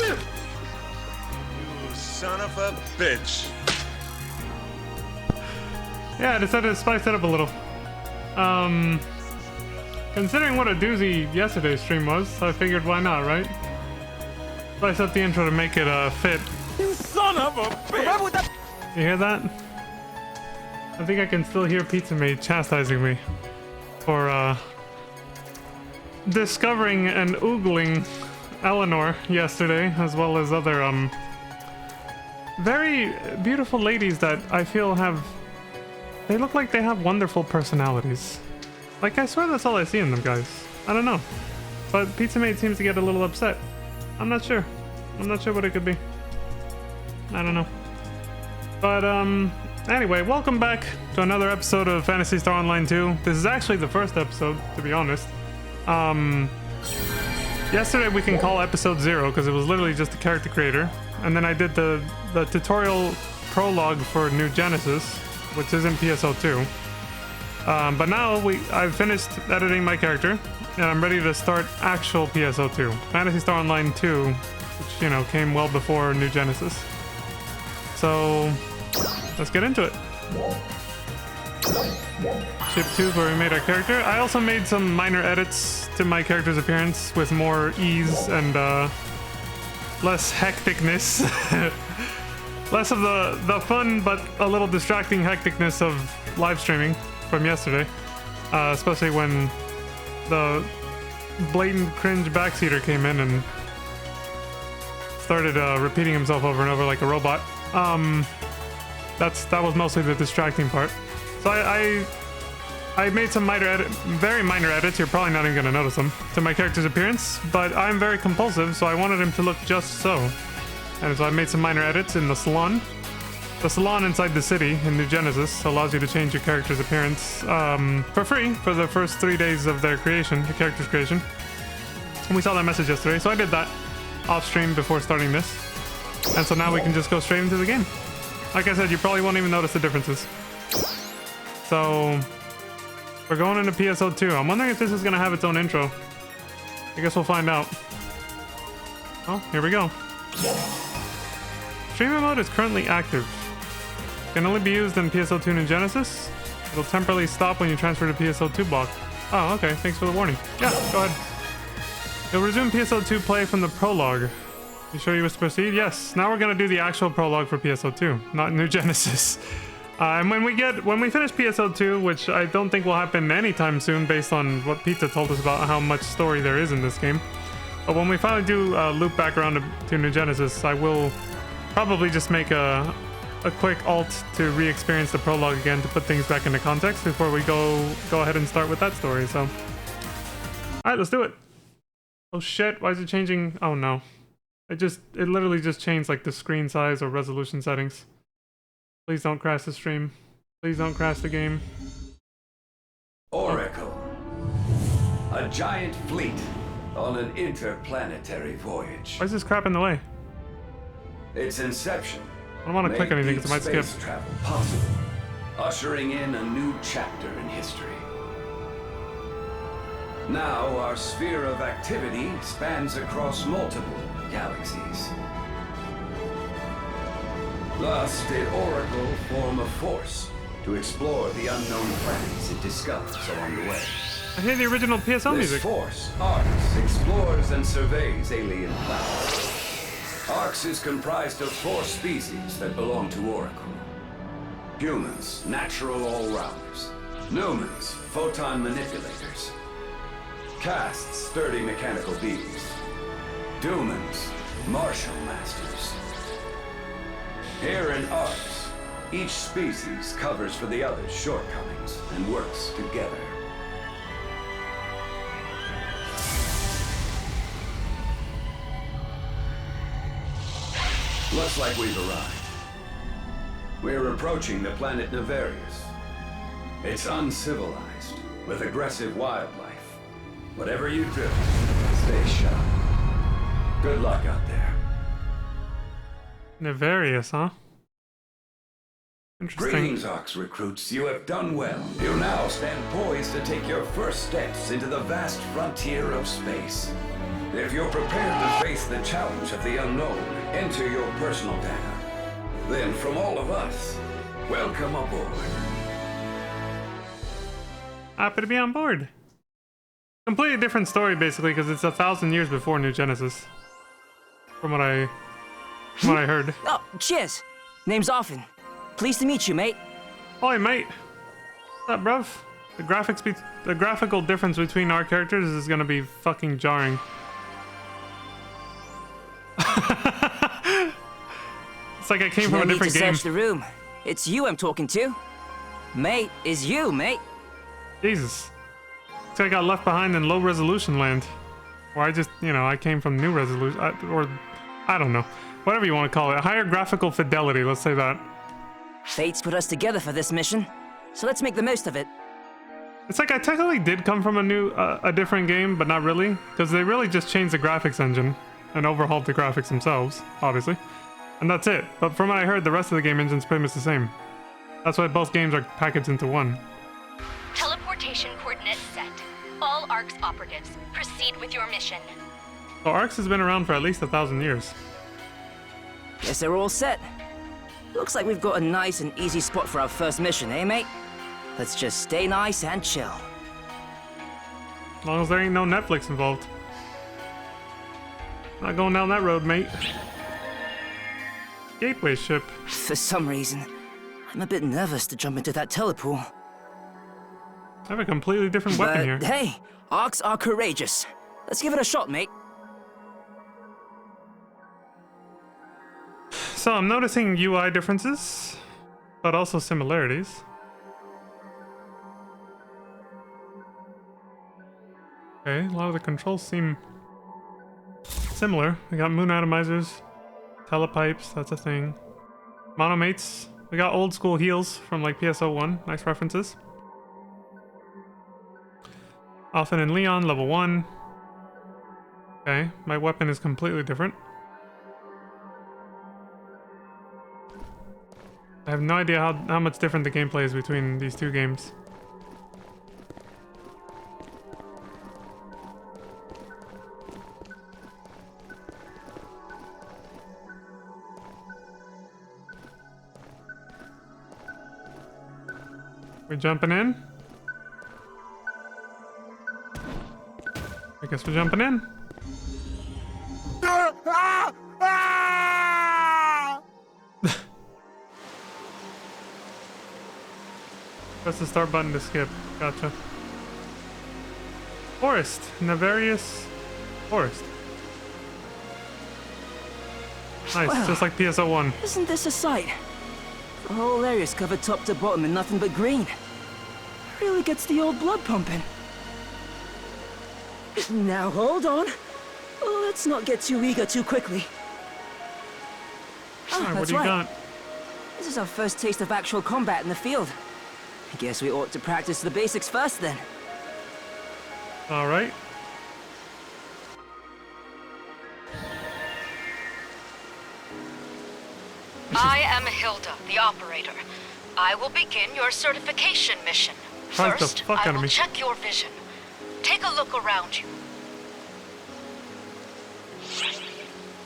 You son of a bitch. Yeah, I decided to spice it up a little. Considering what a doozy yesterday's stream was, I figured why not, right? Spice up the intro to make it fit. You son of a bitch. You hear that? I think I can still hear Pizza Mate chastising me for discovering and oogling Eleanor yesterday, as well as other very beautiful ladies that I feel have... They look like they have wonderful personalities. Like, I swear that's all I see in them, guys. I don't know. But Pizza Mate seems to get a little upset. I'm not sure. I'm not sure what it could be. I don't know. But, anyway, welcome back to another episode of Phantasy Star Online 2. This is actually the first episode, to be honest. Yesterday we can call episode 0, because it was literally just a character creator. And then I did the tutorial prologue for New Genesis, which isn't PSO2. But now I've finished editing my character, and I'm ready to start actual PSO2. Phantasy Star Online 2, which, you know, came well before New Genesis. So, let's get into it. Ship 2 is where we made our character. I also made some minor edits to my character's appearance with more ease and less hecticness. Less of the fun but a little distracting hecticness of live streaming from yesterday. Especially when the blatant cringe backseater came in and started repeating himself over and over like a robot. That was mostly the distracting part. So I made some very minor edits, you're probably not even going to notice them, to my character's appearance, but I'm very compulsive, so I wanted him to look just so. And so I made some minor edits in the salon. The salon inside the city in New Genesis allows you to change your character's appearance for free for the first 3 days of their creation, the character's creation. And we saw that message yesterday, so I did that off stream before starting this. And so now we can just go straight into the game. Like I said, you probably won't even notice the differences. So, we're going into PSO2. I'm wondering if this is going to have its own intro. I guess we'll find out. Oh, here we go. Streamer mode is currently active. Can only be used in PSO2 and Genesis. It'll temporarily stop when you transfer to PSO2 block. Oh, okay. Thanks for the warning. Yeah, go ahead. You'll resume PSO2 play from the prologue. You sure you wish to proceed? Yes. Now we're going to do the actual prologue for PSO2, not New Genesis. And when we finish PSO2, which I don't think will happen anytime soon based on what Pizza told us about how much story there is in this game. But when we finally do loop back around to New Genesis, I will probably just make a quick alt to re-experience the prologue again to put things back into context before we go ahead and start with that story, so. Alright, let's do it. Oh shit, why is it changing? Oh no. It literally just changed like the screen size or resolution settings. Please don't crash the stream. Please don't crash the game. Oracle. A giant fleet on an interplanetary voyage. Why is this crap in the way? Its inception. I don't want to click anything because it might skip. Space travel possible, ushering in a new chapter in history. Now our sphere of activity spans across multiple galaxies. Thus did Oracle form a force to explore the unknown planets it discovers along the way. I hear the original PSO This music. force, ARX, explores and surveys alien planets. ARX is comprised of 4 species that belong to Oracle. Humans, natural all-rounders. Numans, photon manipulators. Castes, sturdy mechanical beings. Dumans, martial masters. Here in ARX, each species covers for the other's shortcomings and works together. Looks like we've arrived. We're approaching the planet Nefarious. It's uncivilized, with aggressive wildlife. Whatever you do, stay sharp. Good luck out there. Nefarious, huh? Interesting. Greetings, Ox recruits. You have done well. You now stand poised to take your first steps into the vast frontier of space. If you're prepared to face the challenge of the unknown, enter your personal data. Then from all of us, welcome aboard. Happy to be on board. Completely different story, basically, because it's 1,000 years before New Genesis. From what I heard. Oh, cheers. Name's Arfin. Pleased to meet you, mate. Oi, mate. What's up, bruv? The graphical difference between our characters is gonna be fucking jarring. It's like I came from a different game. Search the room. It's you I'm talking to. Mate is you, mate. Jesus. Looks like I got left behind in low resolution land. Or I just, you know, I came from new resolution, or I don't know. Whatever you want to call it. Higher graphical fidelity, let's say that. Fate's put us together for this mission, so let's make the most of it. It's like I technically did come from a different game, but not really, because they really just changed the graphics engine and overhauled the graphics themselves, obviously. And that's it. But from what I heard, the rest of the game engine's pretty much the same. That's why both games are packaged into one. Teleportation coordinates set. All ARCS operatives, proceed with your mission. So ARCS has been around for at least 1,000 years. Guess they're all set. Looks like we've got a nice and easy spot for our first mission, eh, mate? Let's just stay nice and chill. As long as there ain't no Netflix involved. Not going down that road, mate. Gateway ship. For some reason, I'm a bit nervous to jump into that telepool. I have a completely different weapon here. Hey, ARCs are courageous. Let's give it a shot, mate. So I'm noticing UI differences, but also similarities. Okay, a lot of the controls seem similar. We got moon atomizers, telepipes, that's a thing. Monomates. We got old school heals from like PSO1, nice references. Alphen and Leon, level 1. Okay, my weapon is completely different. I have no idea how much different the gameplay is between these two games. We jumping in? I guess we're jumping in. Press the start button to skip. Gotcha. Forest. Nefarious Forest. Nice, Wow. just like PSO1. Isn't this a sight? The whole area's covered top to bottom in nothing but green. Really gets the old blood pumping. Now hold on. Let's not get too eager too quickly. Oh, Alright, what that's do you right. got? This is our first taste of actual combat in the field. I guess we ought to practice the basics first then. Alright. I am Hilda, the operator. I will begin your certification mission. Surprised the First, fuck I out of will me. check your vision. Take a look around you.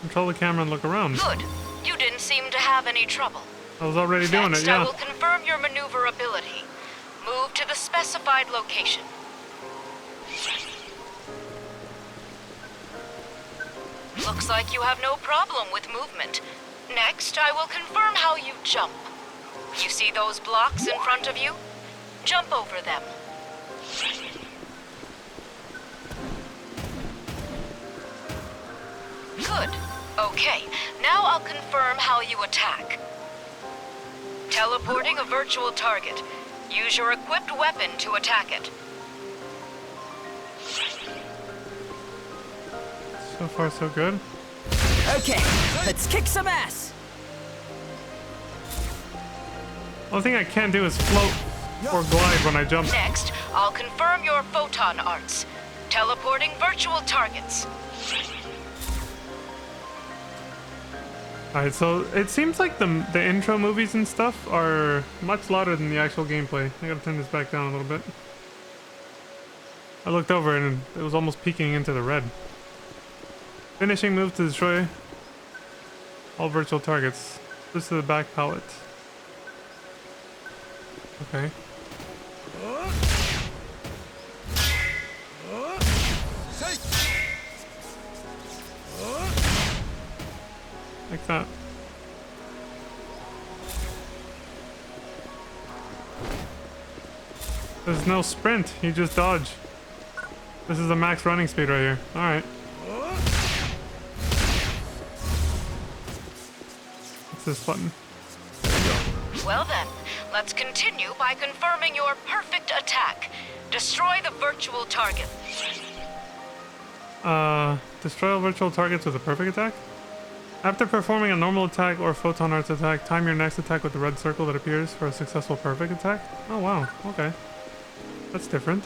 Control the camera and look around. Good. You didn't seem to have any trouble. I was already doing Next, it, I yeah. will confirm your maneuverability. Move to the specified location. Looks like you have no problem with movement. Next, I will confirm how you jump. You see those blocks in front of you? Jump over them. Good. Okay, now I'll confirm how you attack. Teleporting a virtual target. Use your equipped weapon to attack it. So far, so good. Okay, let's kick some ass! Only thing I can't do is float or glide when I jump. Next, I'll confirm your photon arts. Teleporting virtual targets. Alright, so it seems like the intro movies and stuff are much louder than the actual gameplay. I gotta turn this back down a little bit. I looked over and it was almost peeking into the red. Finishing move to destroy all virtual targets. Switch to the back pallet. Okay. Like that. There's no sprint, you just dodge. This is the max running speed right here. Alright. What's this button? Well then, let's continue by confirming your perfect attack. Destroy the virtual target. Destroy all virtual targets with a perfect attack? After performing a normal attack or photon arts attack, time your next attack with the red circle that appears for a successful perfect attack? Oh wow, okay. That's different.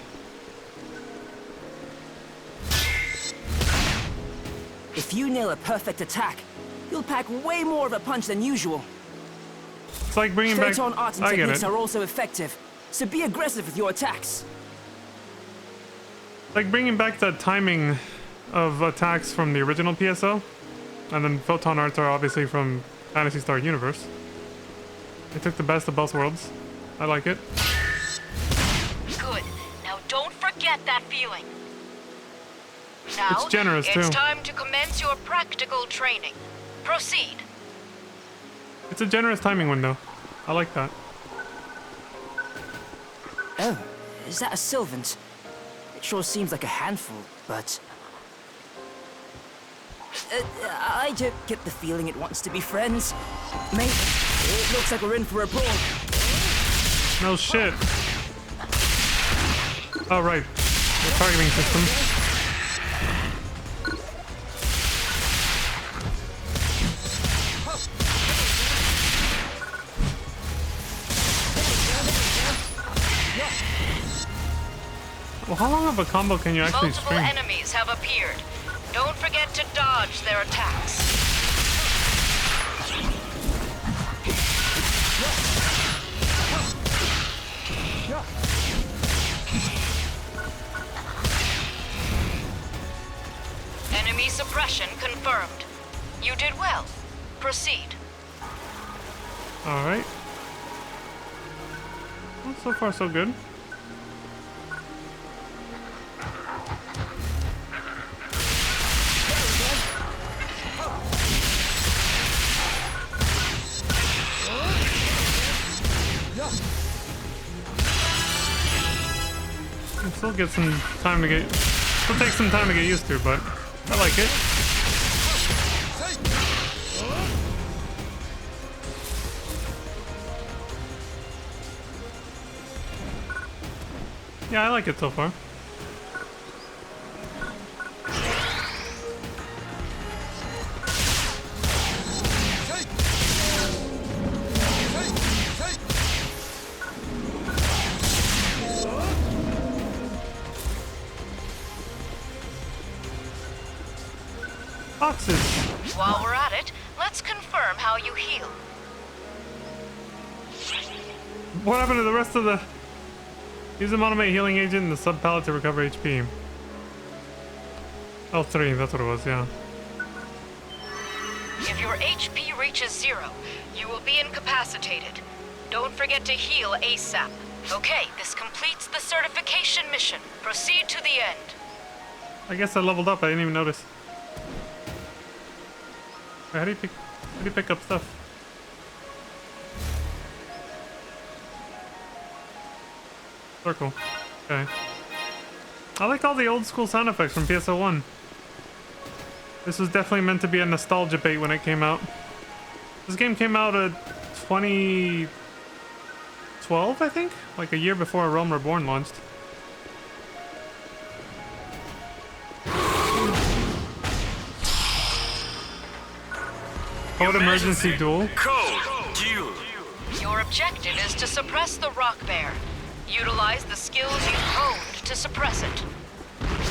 If you nail a perfect attack, you'll pack way more of a punch than usual. It's like bringing back... Photon arts and I get techniques it. are also effective, so be aggressive with your attacks. Like bringing back the timing of attacks from the original PSO. And then photon arts are obviously from Phantasy Star Universe. They took the best of both worlds. I like it. Good. Now don't forget that feeling. Now, It's generous, it's too. time to commence your practical training. Proceed. It's a generous timing window. I like that. Oh, is that a Sylvant? It sure seems like a handful, but... I don't get the feeling it wants to be friends. Mate, it looks like we're in for a brawl. No shit. Oh, right. The targeting system. Well, how long of a combo can you actually Multiple string? enemies have appeared. Don't forget to dodge their attacks. Enemy suppression confirmed. You did well. Proceed. Alright. Well, so far so good. Still get some time to get... Still take some time to get used to, but I like it. Yeah, I like it so far. Boxes. While we're at it, let's confirm how you heal. What happened to the rest of the... Use the monomate healing agent in the sub-pallet to recover HP. L3, that's what it was, yeah. If your HP reaches 0, you will be incapacitated. Don't forget to heal ASAP. Okay, this completes the certification mission. Proceed to the end. I guess I leveled up, I didn't even notice. Wait, how do you pick up stuff? Circle. Okay. I like all the old school sound effects from PSO1. This was definitely meant to be a nostalgia bait when it came out. This game came out in 2012, I think? Like a year before Realm Reborn launched. Code emergency duel. Code duel. Your objective is to suppress the rock bear. Utilize the skills you've honed to suppress it.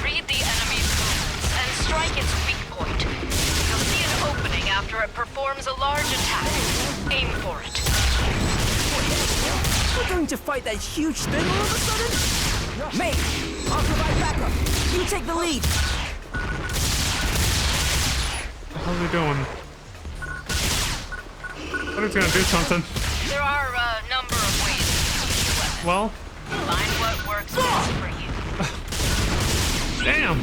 Read the enemy's movements and strike its weak point. You'll see an opening after it performs a large attack. Aim for it. We're going to fight that huge thing all of a sudden? Mate, I'll provide backup. You take the lead. How's he doing? I thought he's gonna do something. There are a number of ways to use your weapon. Well, Find what works best for you. damn.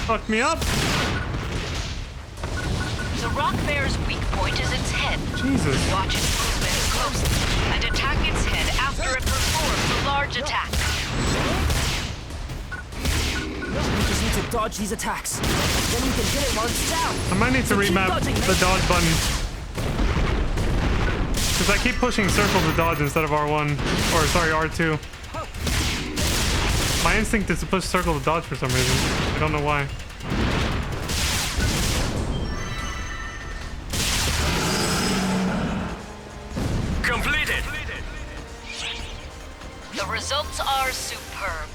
Fuck me up. The rock bear's weak point is its head. Jesus. Watch its movement closely and attack its head after it performs a large attack. We just need to dodge these attacks. Then we can hit it while it's down. I might need to So keep remap dodging, the mate. dodge button. Because I keep pushing circle to dodge instead of R1. Or, sorry, R2. My instinct is to push circle to dodge for some reason. I don't know why. Completed. The results are superb.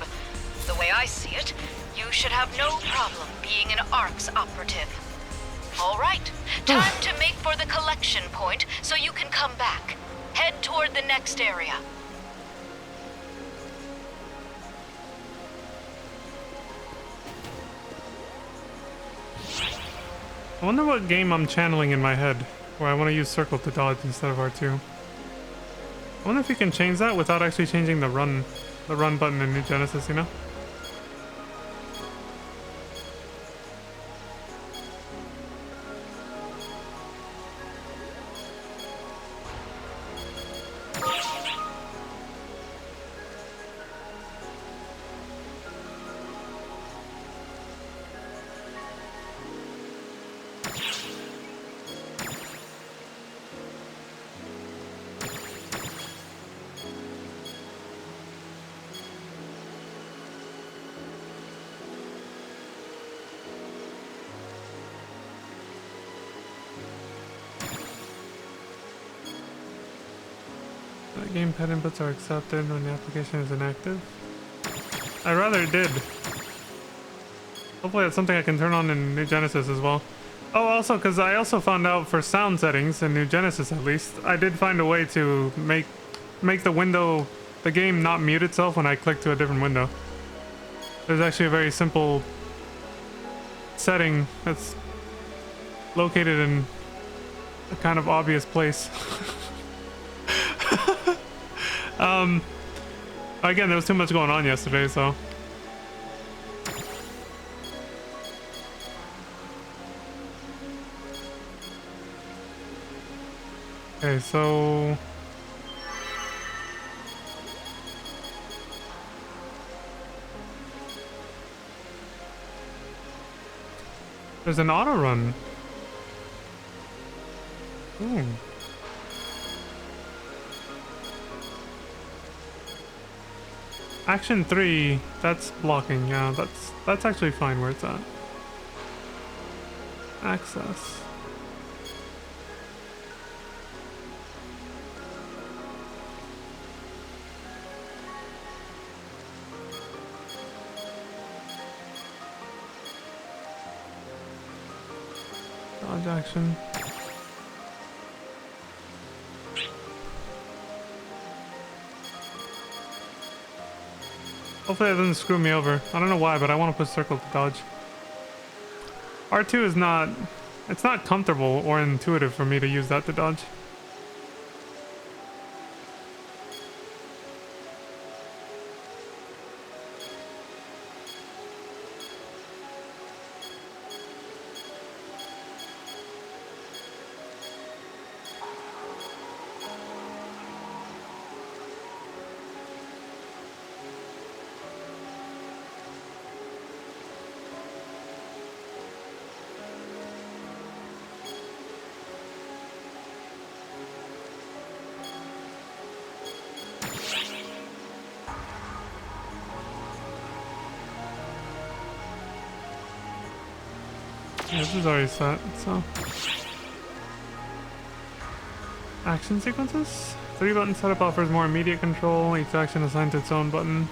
The way I see it, you should have no problem being an ARC's operative. All right, time to make for the collection point so you can come back. Head toward the next area. I wonder what game I'm channeling in my head, where I want to use circle to dodge instead of R2. I wonder if you can change that without actually changing the run button in New Genesis, you know? Gamepad inputs are accepted when the application is inactive. I rather it did. Hopefully that's something I can turn on in New Genesis as well. Oh, also, because I also found out for sound settings, in New Genesis at least, I did find a way to make the game not mute itself when I click to a different window. There's actually a very simple setting that's located in a kind of obvious place. Again, there was too much going on yesterday, so. Okay, so. There's an auto run. Ooh. Action 3, that's blocking, yeah, that's actually fine where it's at. Access. Dodge action. Hopefully that doesn't screw me over. I don't know why, but I want to push circle to dodge. R2 is not... It's not comfortable or intuitive for me to use that to dodge. Yeah, this is already set, so. Action sequences? 3-button setup offers more immediate control, each action assigned to its own button.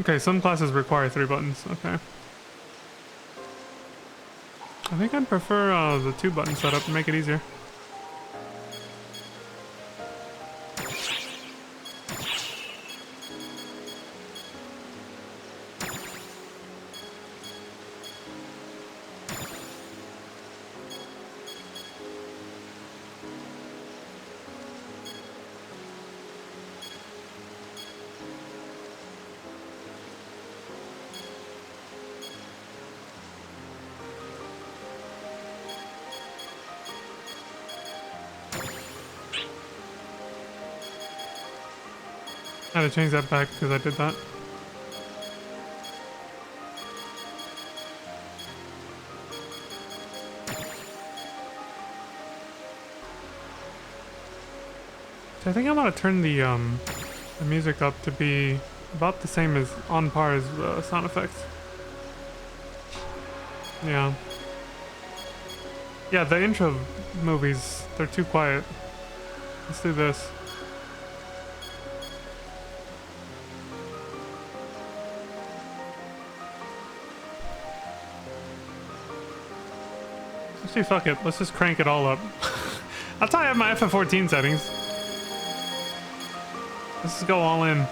Okay, some classes require 3 buttons, okay. I think I'd prefer the 2-button setup to make it easier. I had to change that back because I did that. So I think I'm gonna turn the music up to be about the same as on par as sound effects. Yeah. Yeah, the intro movies, they're too quiet. Let's do this. Actually, fuck it. Let's just crank it all up. That's how I have my FF14 settings. Let's just go all in.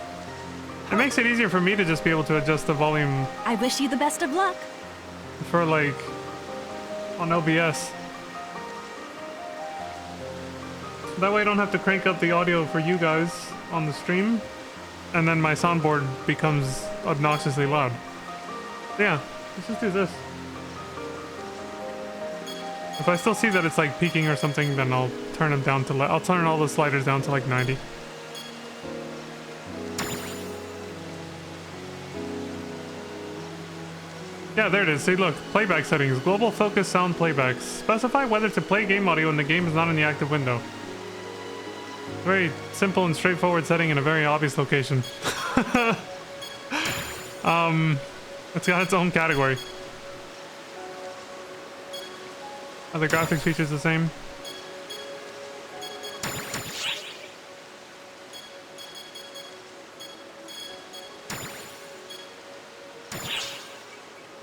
It makes it easier for me to just be able to adjust the volume I wish you the best of luck. for like on OBS. That way I don't have to crank up the audio for you guys on the stream, and then my soundboard becomes obnoxiously loud. Yeah, let's just do this. If I still see that it's like peaking or something, then I'll turn them down to I'll turn all the sliders down to like 90. Yeah, there it is. See, look, playback settings, global focus sound playbacks. Specify whether to play game audio when the game is not in the active window. Very simple and straightforward setting in a very obvious location. It's got its own category. Are the graphics features the same?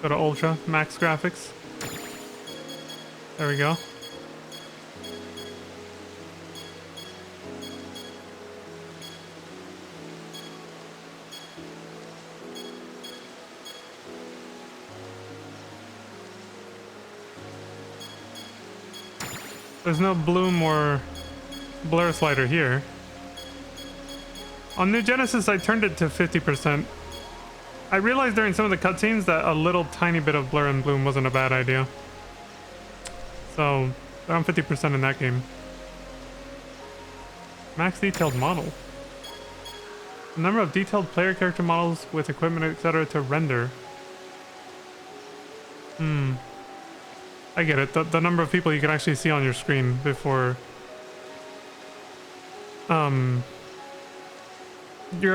Go to Ultra, Max Graphics. There we go. There's no bloom or blur slider here. On New Genesis, I turned it to 50%. I realized during some of the cutscenes that a little tiny bit of blur and bloom wasn't a bad idea. So, around 50% in that game. Max detailed model. The number of detailed player character models with equipment, etc. to render. I get it. The number of people you can actually see on your screen before you're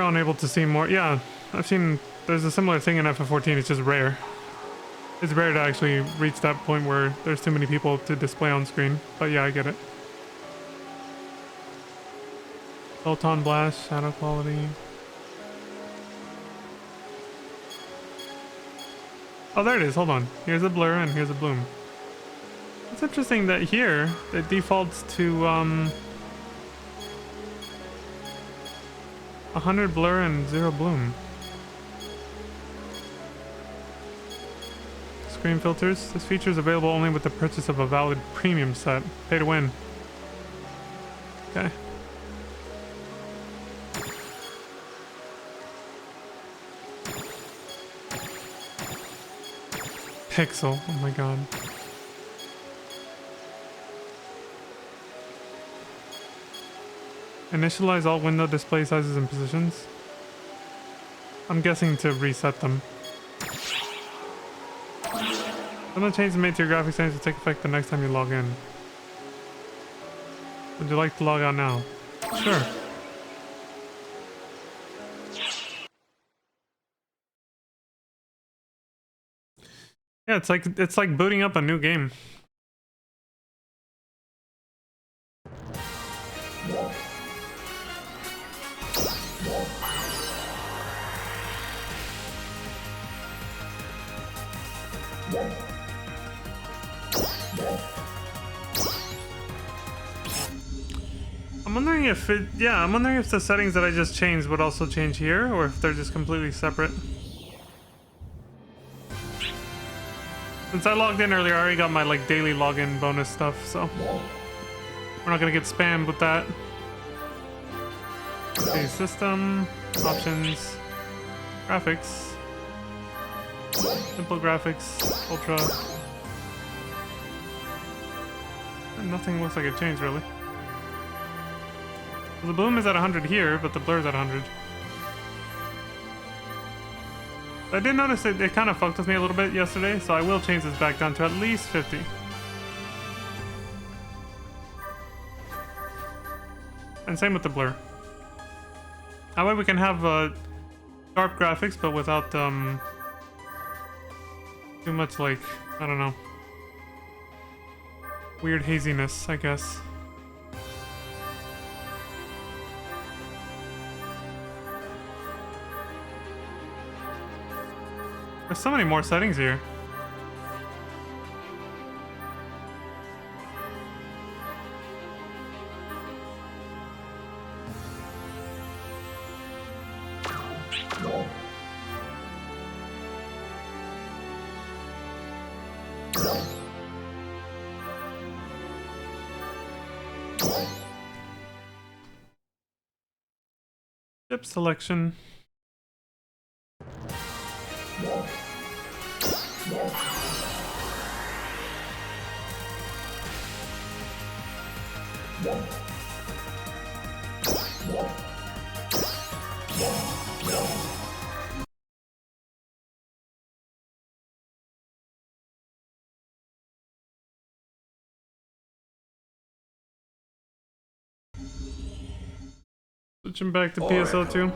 unable to see more. Yeah, I've seen there's a similar thing in FF14. It's just rare. It's rare to actually reach that point where there's too many people to display on screen. But yeah, I get it. Photon blast, shadow quality. Oh, there it is. Hold on. Here's a blur and here's a bloom. It's interesting that here it defaults to 100 blur and 0 bloom. Screen filters. This feature is available only with the purchase of a valid premium set. Pay to win. Okay. Pixel. Oh my god. Initialize all window display sizes and positions. I'm guessing to reset them. Some of the changes made to your graphics settings will take effect the next time you log in. Would you like to log out now? Sure. Yeah, it's like booting up a new game. I'm wondering if it, yeah, I'm wondering if the settings that I just changed would also change here, or if they're just completely separate. Since I logged in earlier, I already got my like daily login bonus stuff, so we're not gonna get spammed with that. Okay, system, options, graphics, simple graphics, ultra. And nothing looks like it changed really. The bloom is at 100 here, but the blur's at 100. I did notice it kind of fucked with me a little bit yesterday, so I will change this back down to at least 50. And same with the blur. That way we can have sharp graphics, but without too much like, I don't know, weird haziness, I guess. There's so many more settings here. Ship selection. Switching back to PSO2.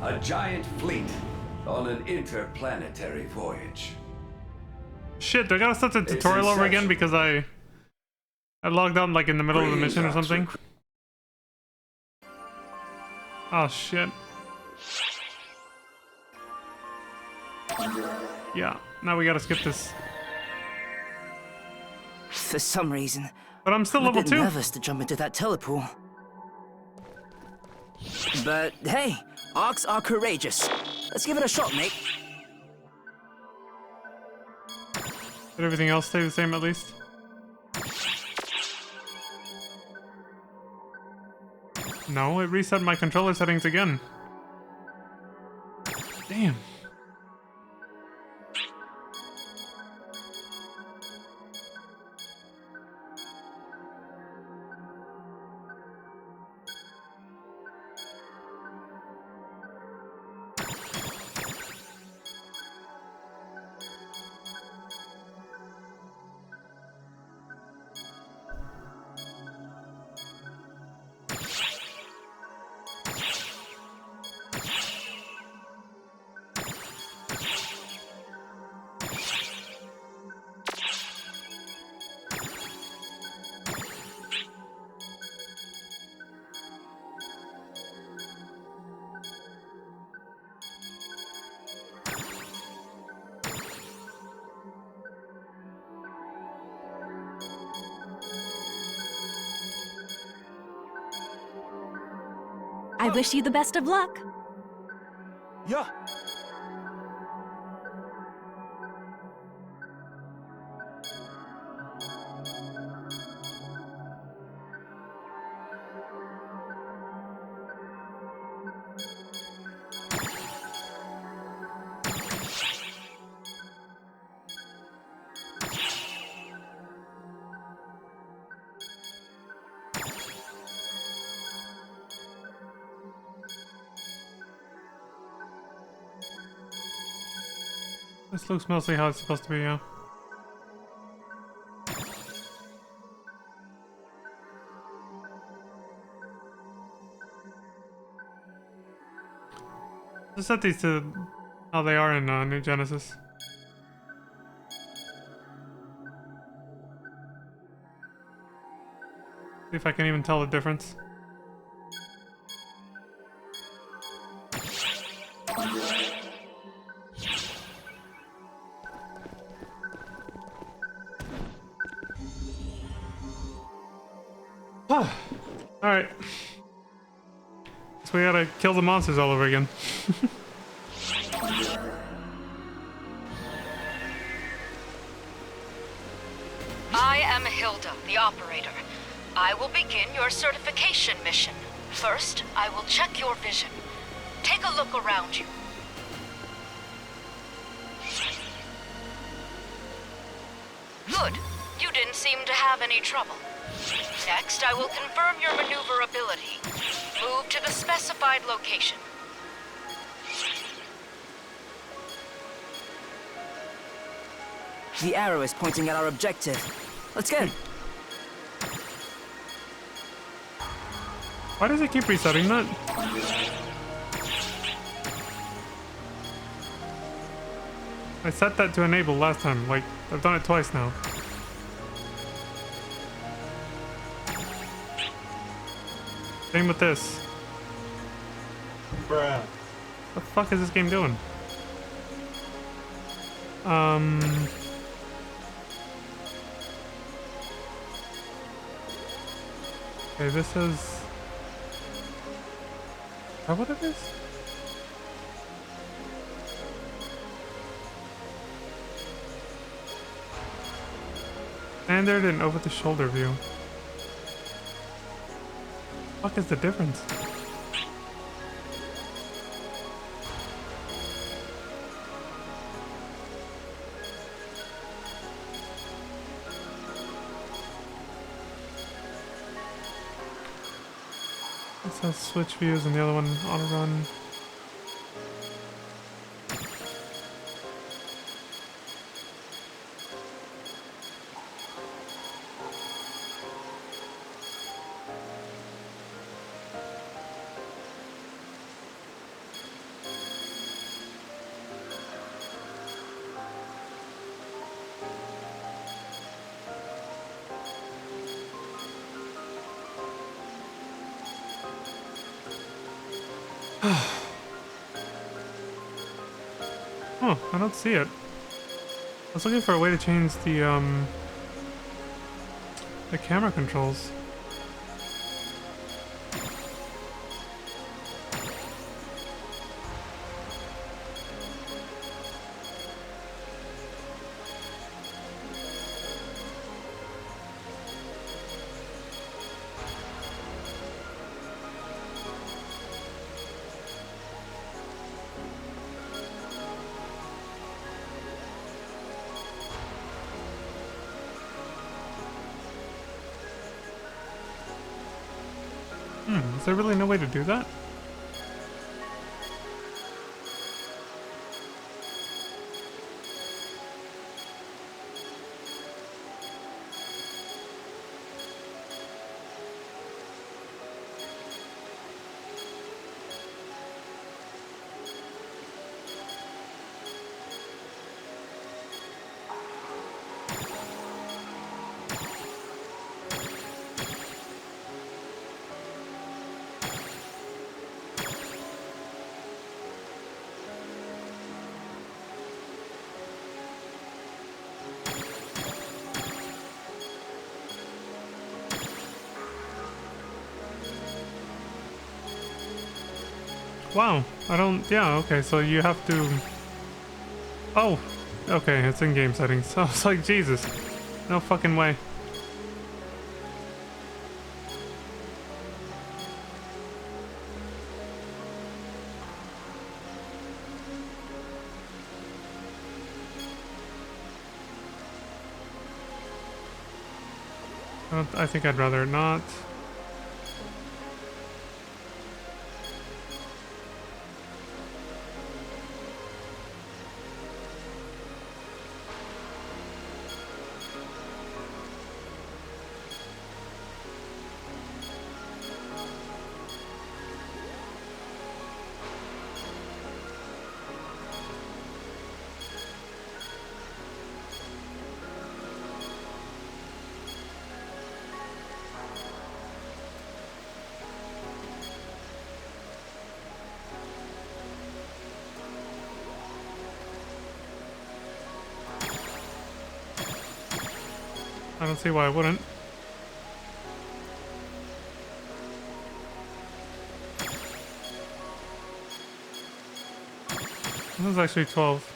A giant fleet on an interplanetary voyage. Shit, do I gotta start the tutorial over again because I logged out like in the middle of the mission or something? Oh shit. Yeah, now we gotta skip this. For some reason, But I'm still I'm a level bit 2. nervous to jump into that telepool. But hey, Arcs are courageous. Let's give it a shot, mate. Did everything else stay the same at least? No, it reset my controller settings again. Damn. I wish you the best of luck. Yeah. This looks mostly how it's supposed to be, yeah. Just set these to how they are in New Genesis. See if I can even tell the difference. Alright. So we gotta kill the monsters all over again. I am Hilda, the operator. I will begin your certification mission. First, I will check your vision. Take a look around you. Good. You didn't seem to have any trouble. Next, I will confirm your maneuverability. Move to the specified location. The arrow is pointing at our objective. Let's go. Why does it keep resetting that? I set that to enable last time. Like, I've done it twice now. Same with this. Bruh. What the fuck is this game doing? Okay, this is that what it is? Standard and over the shoulder view. What is the difference? It says switch views and the other one on a run. Oh, I don't see it. I was looking for a way to change the camera controls. Is there really no way to do that? Wow, I don't, yeah, okay, so you have to, oh, okay, it's in game settings. So I was like, Jesus, no fucking way. I think I'd rather not. I don't see why I wouldn't. That was actually 12.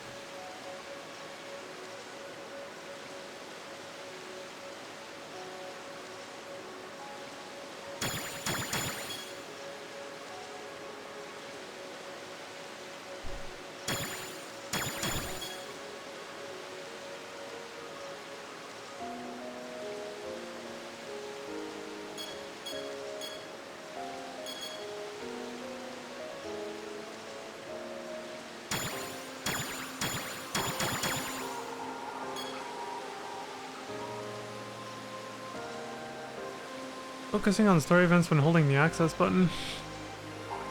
Focusing on story events when holding the access button.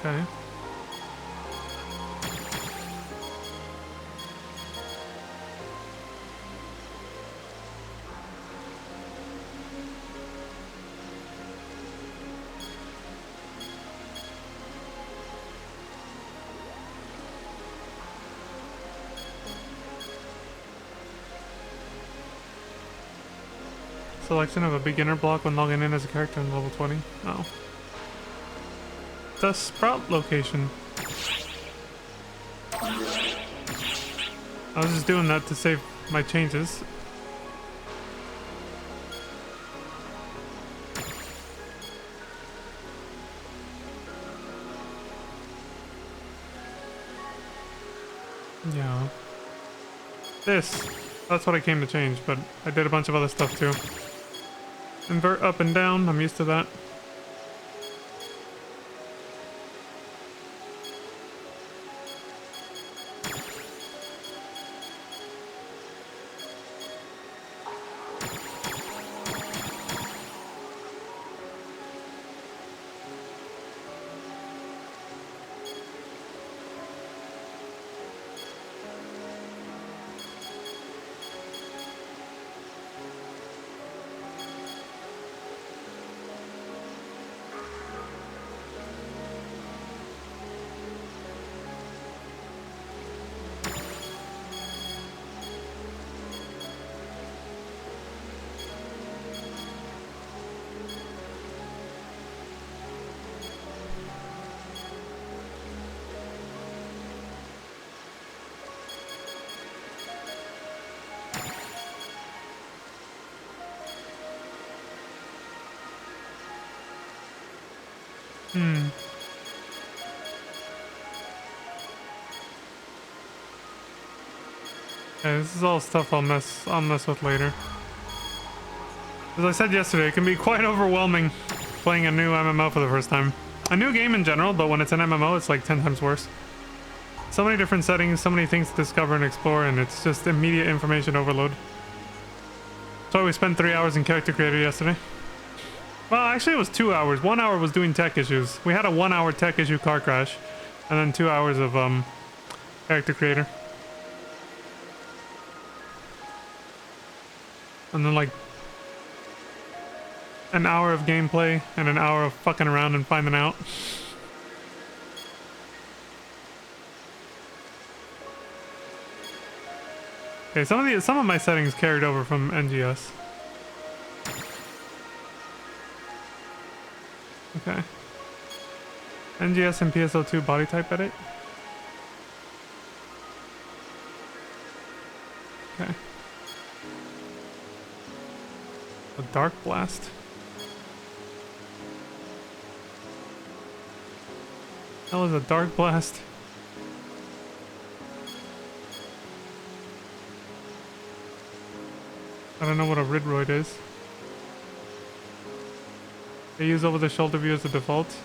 Okay. Selection of a beginner block when logging in as a character in level 20. Oh. The sprout location. I was just doing that to save my changes. Yeah. That's what I came to change, but I did a bunch of other stuff too. Invert up and down, I'm used to that. Okay, this is all stuff I'll mess with later. As I said yesterday, it can be quite overwhelming playing a new MMO for the first time. A new game in general, but when it's an MMO, it's like 10 times worse. So many different settings, so many things to discover and explore, and it's just immediate information overload. That's why we spent 3 hours in Character Creator yesterday. Well, actually it was 2 hours. 1 hour was doing tech issues. We had a 1 hour tech issue car crash, and then 2 hours of Character Creator. And then like an hour of gameplay and an hour of fucking around and finding out. Okay, some of my settings carried over from NGS. Okay. NGS and PSO2 body type edit. Okay. A dark blast. That was a dark blast. I don't know what a Ridroid is. They use over the shoulder view as a default.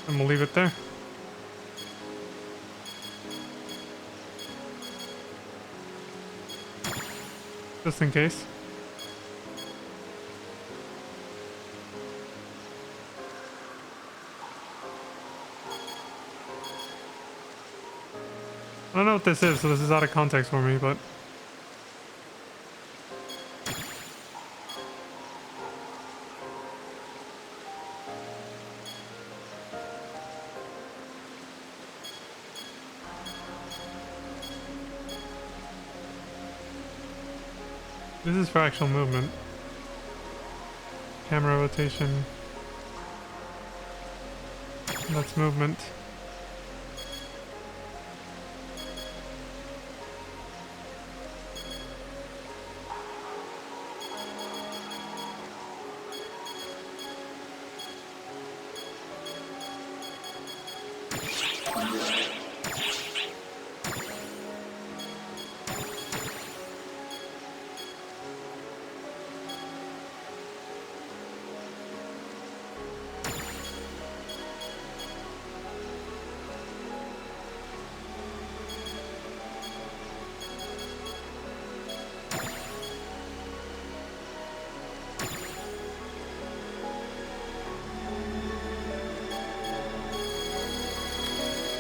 And we'll leave it there. Just in case. I don't know what this is, so this is out of context for me, but... This is for actual movement. Camera rotation. That's movement.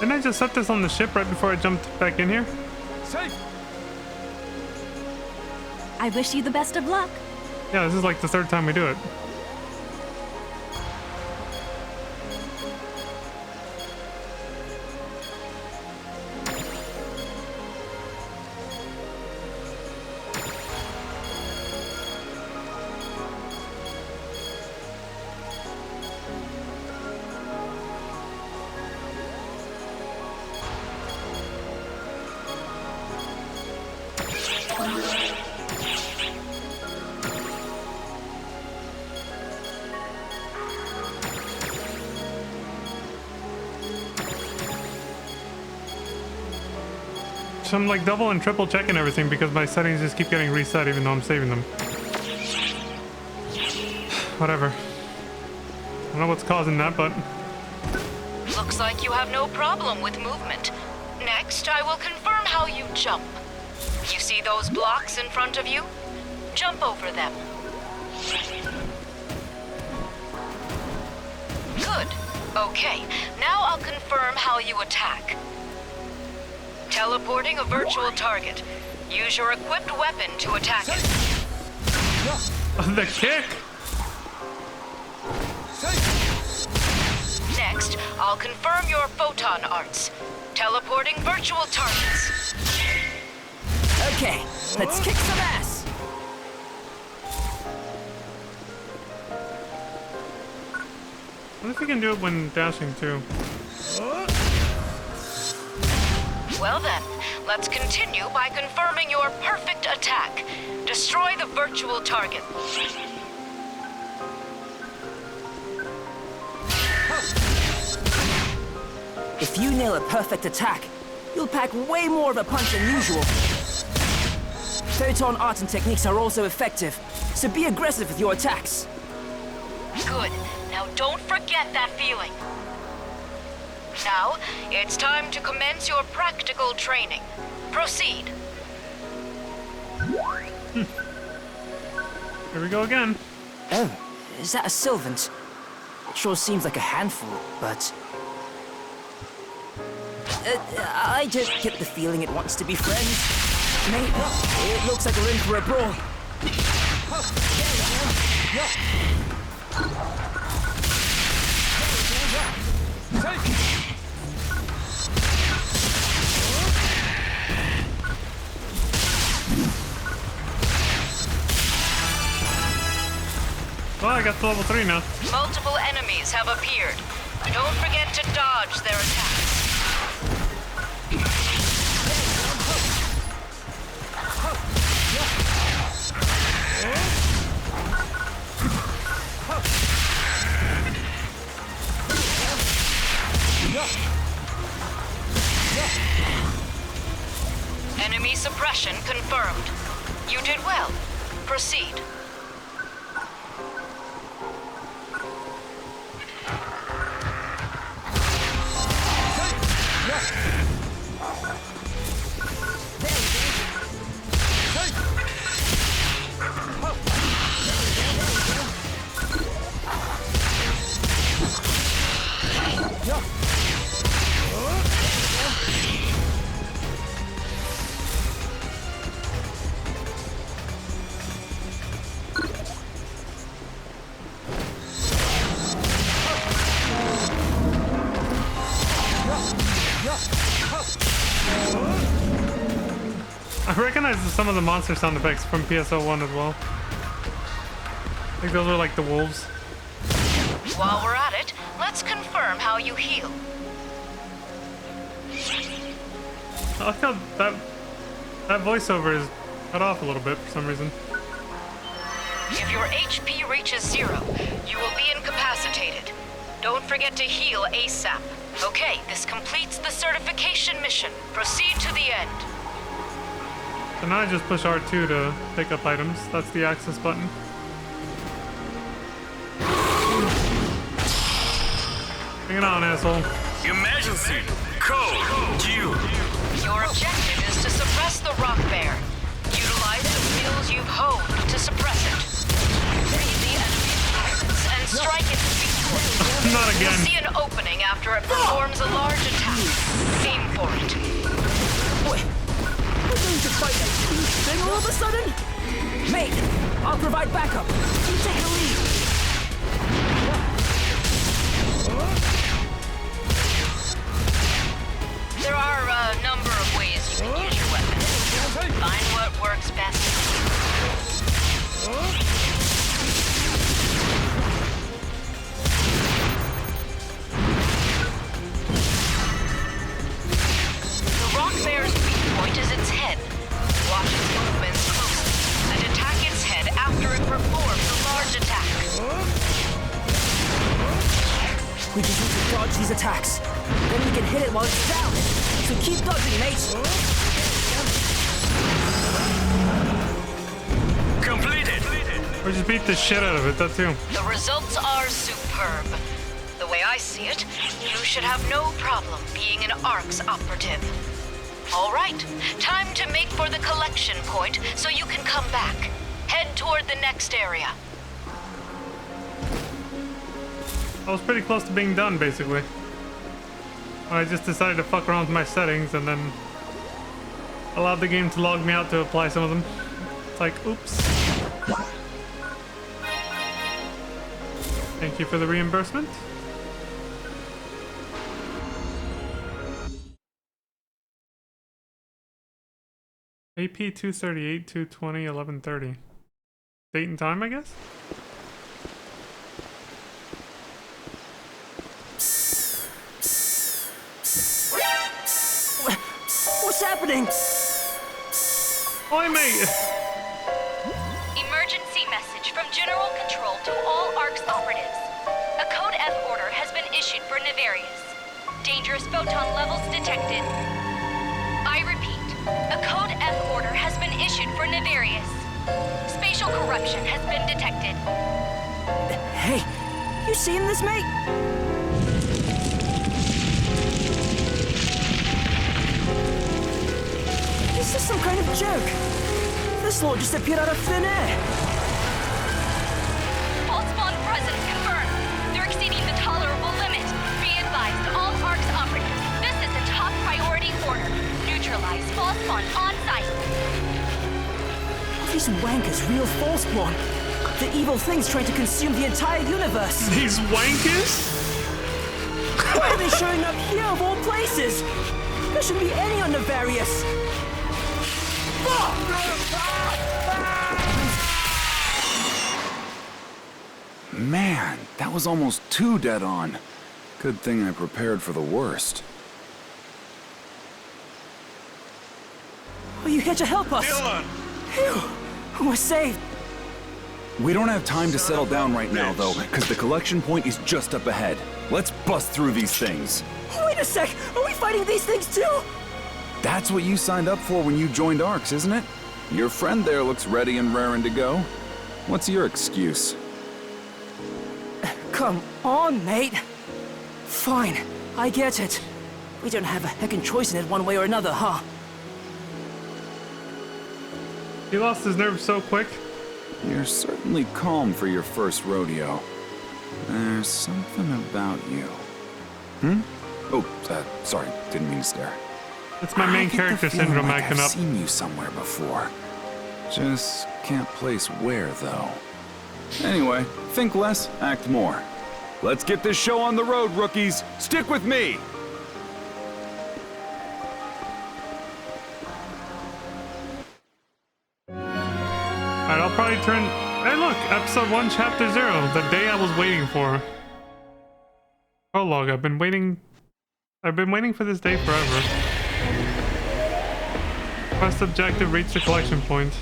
Didn't I just set this on the ship right before I jumped back in here? Safe! I wish you the best of luck. Yeah, this is like the third time we do it. So I'm like double and triple checking everything because my settings just keep getting reset even though I'm saving them. Whatever. I don't know what's causing that, but... Looks like you have no problem with movement. Next, I will confirm how you jump. You see those blocks in front of you? Jump over them. Good. Okay, now I'll confirm how you attack. Teleporting a virtual target. Use your equipped weapon to attack it. The kick? Next, I'll confirm your photon arts. Teleporting virtual targets. Okay, let's kick some ass. What if we can do it when dashing too? Well then, let's continue by confirming your perfect attack. Destroy the virtual target. If you nail a perfect attack, you'll pack way more of a punch than usual. Photon art and techniques are also effective, so be aggressive with your attacks. Good. Now don't forget that feeling. Now, it's time to commence your practical training. Proceed. Here we go again. Oh, is that a Sylvant? It sure seems like a handful, but... I just get the feeling it wants to be friends. Mate, it looks like we're in for a brawl. Well, I got to level 3 now. Multiple enemies have appeared. Don't forget to dodge their attacks. Enemy suppression confirmed. You did well. Proceed. I recognize some of the monster sound effects from PSO1 as well. I think those are like the wolves. While we're at it, let's confirm how you heal. I like how that voiceover is cut off a little bit for some reason. If your HP reaches 0, you will be incapacitated. Don't forget to heal ASAP. Okay, this completes the certification mission. Proceed to the end. So now I just push R2 to pick up items. That's the access button. Bring it on, asshole. Emergency! Code Q! Your objective is to suppress the rock bear. Utilize the skills you've honed to suppress it. Read the enemy's movements and strike its weak point. Not again. You'll see an opening after it performs a large attack. Aim for it. Wait, we're going to fight a huge thing all of a sudden? Mate, I'll provide backup. You take the lead. There are a number of ways you can use your weapon. Find what works best. The rock bear's weak point is its head. Watch its movements closely and attack its head after it performs a large attack. We just need to dodge these attacks. Then we can hit it while it's down. So keep dodging, mate. Completed! Or just beat the shit out of it, that too. The results are superb. The way I see it, you should have no problem being an ARC's operative. All right, time to make for the collection point so you can come back. Head toward the next area. I was pretty close to being done, basically. When I just decided to fuck around with my settings and then allowed the game to log me out to apply some of them. It's like, oops. Thank you for the reimbursement. AP 238, 220, 1130. Date and time, I guess? What's happening? Oi, mate! Emergency message from General Control to all ARC's operatives. A Code F order has been issued for Nefarious. Dangerous photon levels detected. I repeat, a Code F order has been issued for Nefarious. Spatial corruption has been detected. Hey, you seen this, mate? Is this some kind of joke? This lord just appeared out of thin air. False spawn presence confirmed. They're exceeding the tolerable limit. Be advised, all ARC's operatives. This is a top priority order. Neutralize false spawn on site. These wankers real false spawn. The evil thing's trying to consume the entire universe. These wankers? Why are they showing up here of all places? There shouldn't be any on Nefarious. Man, that was almost too dead on. Good thing I prepared for the worst. Are you here to help us? Dylan! Phew, we're saved. We don't have time to settle down right now, though, because the collection point is just up ahead. Let's bust through these things. Wait a sec, are we fighting these things too? That's what you signed up for when you joined ARCS, isn't it? Your friend there looks ready and raring to go. What's your excuse? Come on, mate. Fine, I get it. We don't have a heckin' choice in it one way or another, huh? He lost his nerve so quick. You're certainly calm for your first rodeo. There's something about you. Oh, sorry, didn't mean to stare. It's my main I get character the feeling syndrome like acting I've up. seen you somewhere before. Just can't place where, though. Anyway, think less, act more. Let's get this show on the road, rookies. Stick with me. Alright, I'll probably turn... Hey look, episode 1, chapter 0, the day I was waiting for. Prologue. I've been waiting for this day forever. Quest objective, reach the collection point.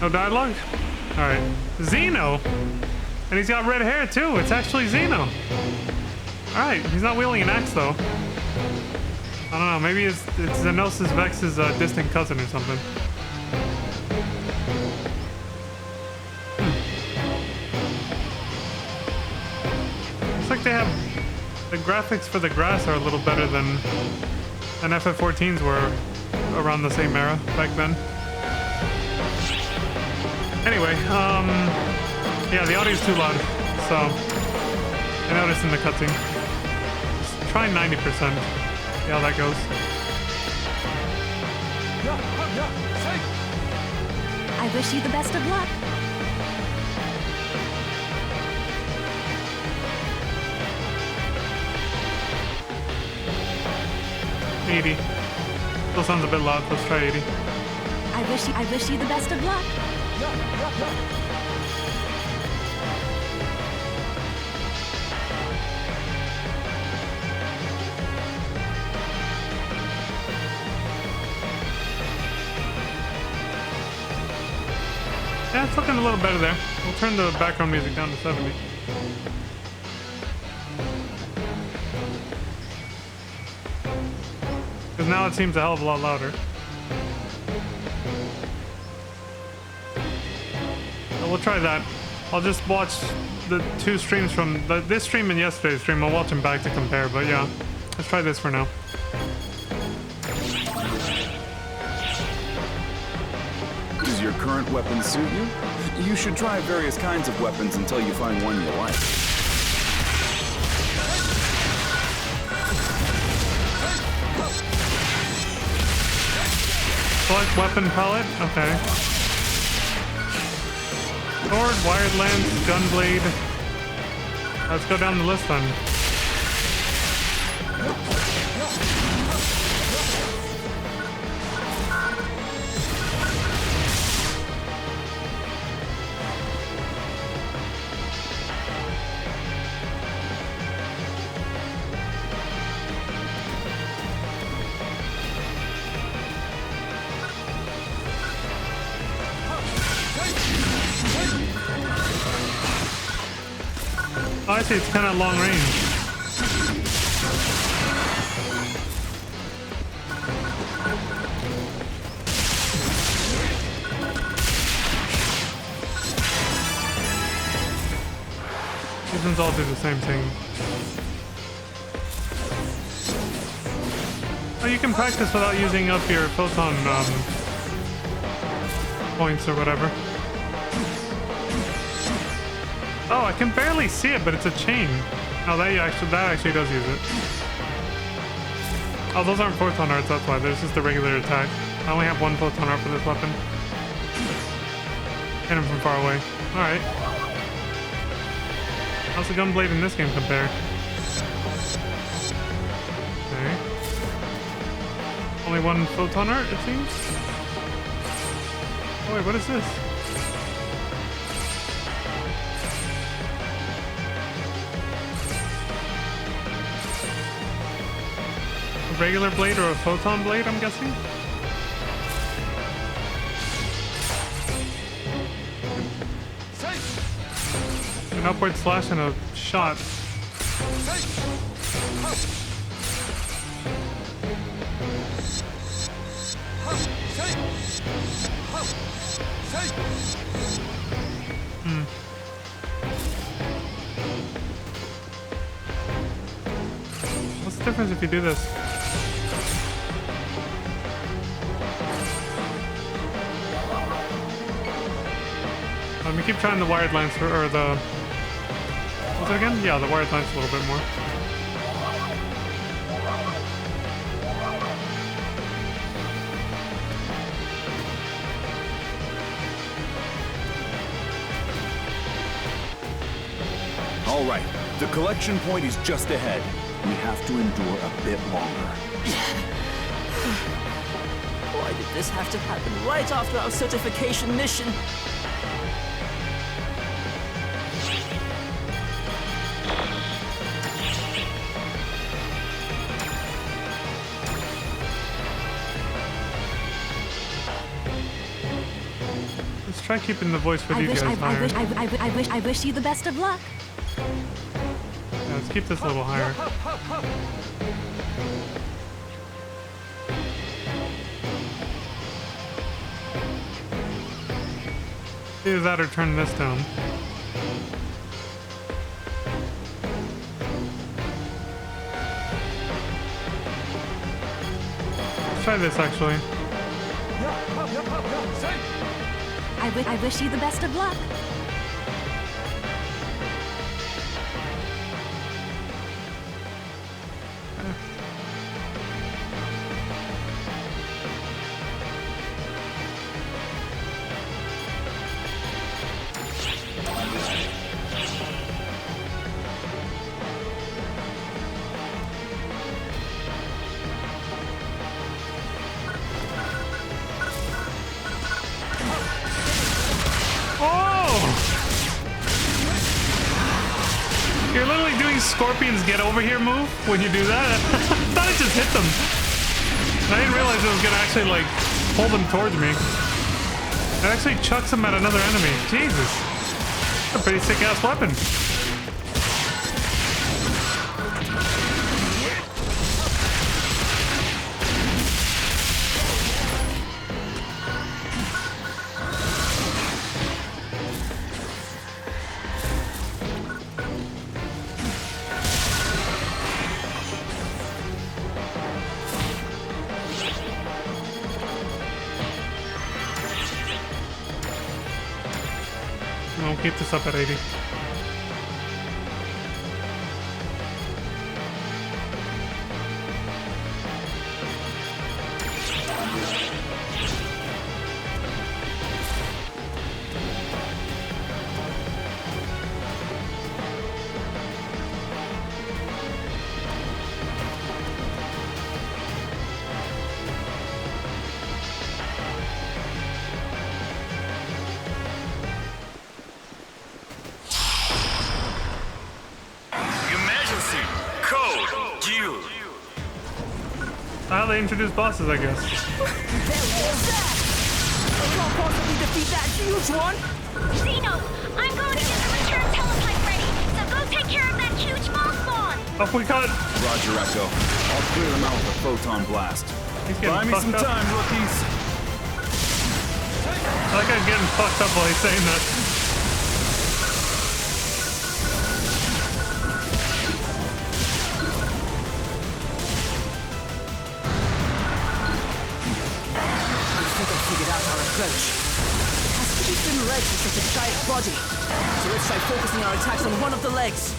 No dialogue? Alright. Xeno! And he's got red hair too. It's actually Xeno. Alright, he's not wielding an axe though. I don't know, maybe it's Xenosis Vex's distant cousin or something. Looks like they have... The graphics for the grass are a little better than FF14's were around the same era back then. Anyway, yeah, the audio's too loud, so I noticed in the cutscene. Just try 90%. See how that goes. I wish you the best of luck. $80. Still sounds a bit loud. Let's try 80. I wish you the best of luck. Yeah, it's looking a little better there. We'll turn the background music down to 70. Because now it seems a hell of a lot louder. So we'll try that. I'll just watch the two streams from this stream and yesterday's stream. I'll watch them back to compare, but yeah. Let's try this for now. Does your current weapon suit you? You should try various kinds of weapons until you find one you like. Select weapon palette? Okay. Sword, wired lance, gunblade. Let's go down the list then. Oh, I see, it's kind of long range. These ones all do the same thing. Oh, you can practice without using up your photon points or whatever. Oh, I can barely see it, but it's a chain. Oh, that actually does use it. Oh, those aren't photon arts, that's why. There's just a regular attack. I only have one photon art for this weapon. Hit him from far away. Alright. How's the gunblade in this game compare? Okay. Only one photon art, it seems? Oh wait, what is this? A regular blade or a photon blade, I'm guessing? An upward slash and a shot. What's the difference if you do this? Let me keep trying the wired lines or the... What's it again? Yeah, the wired lines a little bit more. All right, the collection point is just ahead. We have to endure a bit longer. Why did this have to happen right after our certification mission? try keeping the voice for these guys higher. I wish you the best of luck. Yeah, let's keep this a little higher. Either that or turn this down. Let's try this actually. I wish you the best of luck. You're literally doing Scorpion's get over here move when you do that. I thought it just hit them. I didn't realize it was gonna actually like pull them towards me. It actually chucks them at another enemy. Jesus. That's a pretty sick ass weapon. I'll keep this up at 80. How they introduce bosses, I guess. There was that! I can't possibly defeat that huge one! Xeno, I'm going to get the return teletype ready, so go take care of that huge ball spawn! Off we cut! Roger, Echo. I'll clear them out with a photon blast. He's getting Buy me fucked some up. time, rookies. That guy's getting fucked up while he's saying that. Approach. It has to be thin legs with such a giant body. So let's try focusing our attacks on one of the legs.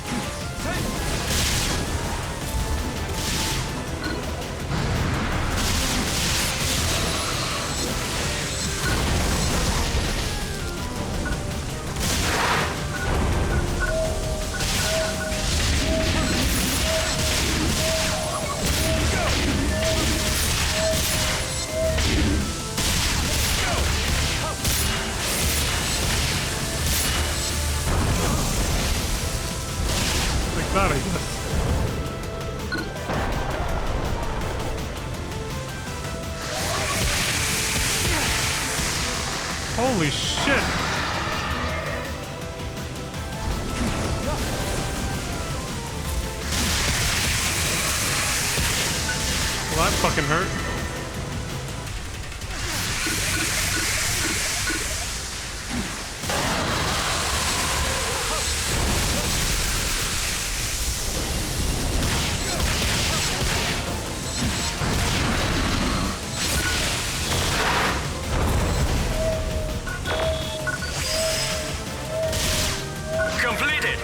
That, I guess. Holy shit! Well, that fucking hurt.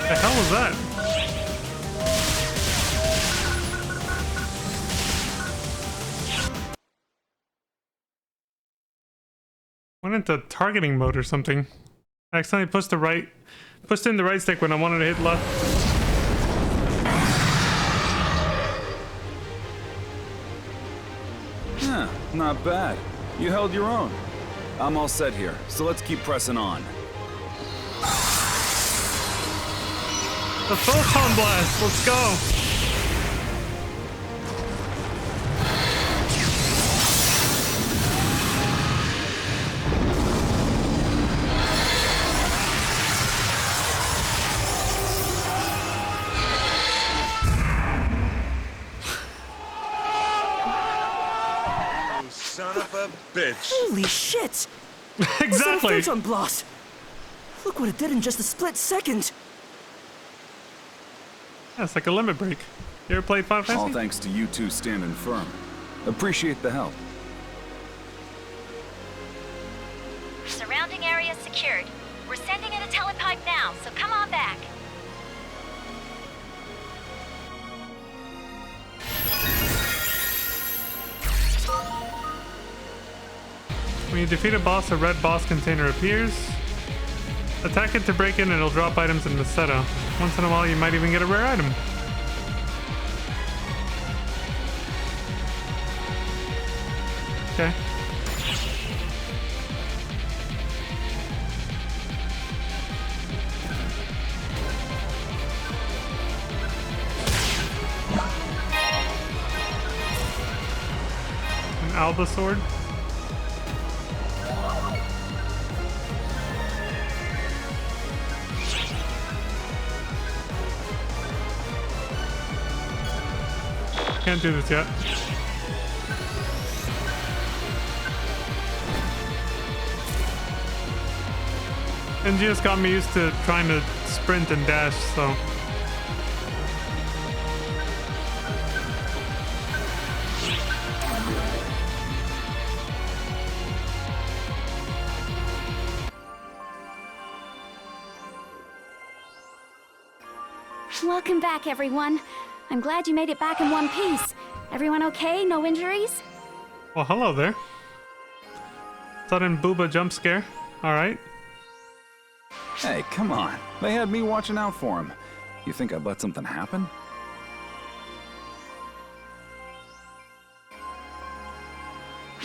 The hell was that? Went into targeting mode or something. I accidentally pushed in the right stick when I wanted to hit left. Huh, not bad. You held your own. I'm all set here, so let's keep pressing on. The photon blast, let's go. bitch! Holy shit! Exactly. Photon blast! Look what it did in just a split second! Yeah, it's like a limit break. You ever played Final All Fantasy? thanks to you two standing firm. Appreciate the help. Surrounding area secured. We're sending in a telepipe now, so come on back. When you defeat a boss, a red boss container appears. Attack it to break in and it'll drop items in the setup. Once in a while you might even get a rare item. Okay. An Alba sword. Can't do this yet. And just got me used to trying to sprint and dash, so. Welcome back, everyone. I'm glad you made it back in one piece. Everyone okay? No injuries? Well, hello there. Sudden booba jump scare. Alright. Hey, come on. They had me watching out for him. You think I'd let something happen?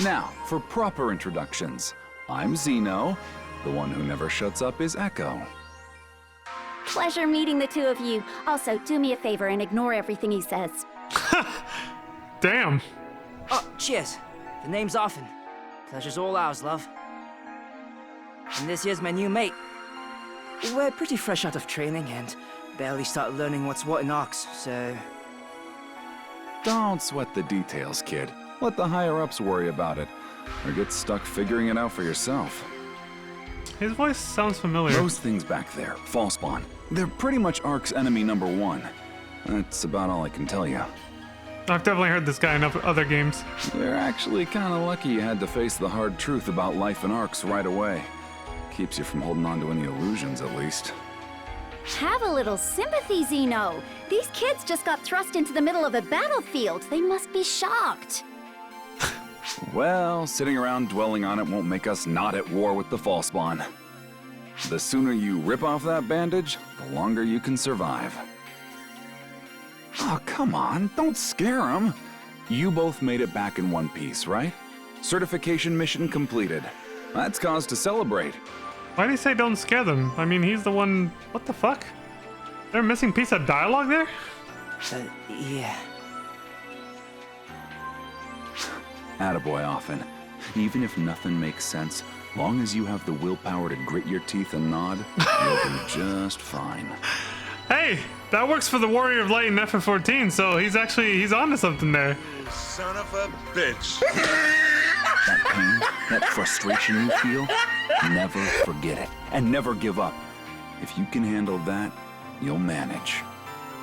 Now, for proper introductions. I'm Zeno. The one who never shuts up is Echo. Pleasure meeting the two of you. Also, do me a favor and ignore everything he says. Damn. Oh, cheers. The name's Arfin. Pleasure's all ours, love. And this here's my new mate. We're pretty fresh out of training and barely started learning what's what in Arcs, so... Don't sweat the details, kid. Let the higher-ups worry about it. Or get stuck figuring it out for yourself. His voice sounds familiar. Those things back there, Fallspawn, they're pretty much Ark's enemy number one. That's about all I can tell you. I've definitely heard this guy in other games. You're actually kind of lucky you had to face the hard truth about life in Arcs right away. Keeps you from holding on to any illusions, at least. Have a little sympathy, Zeno. These kids just got thrust into the middle of a battlefield. They must be shocked. Well, sitting around dwelling on it won't make us not at war with the Fallspawn. The sooner you rip off that bandage, the longer you can survive. Oh, come on, don't scare them. You both made it back in one piece, right? Certification mission completed. That's cause to celebrate. Why do you say don't scare them? I mean, he's the one... What the fuck? They're a missing piece of dialogue there? Yeah. Attaboy, Often. Even if nothing makes sense, long as you have the willpower to grit your teeth and nod, you'll do just fine. Hey, that works for the Warrior of Light in FF14, so he's onto something there. Son of a bitch! That pain, that frustration you feel, never forget it, and never give up. If you can handle that, you'll manage.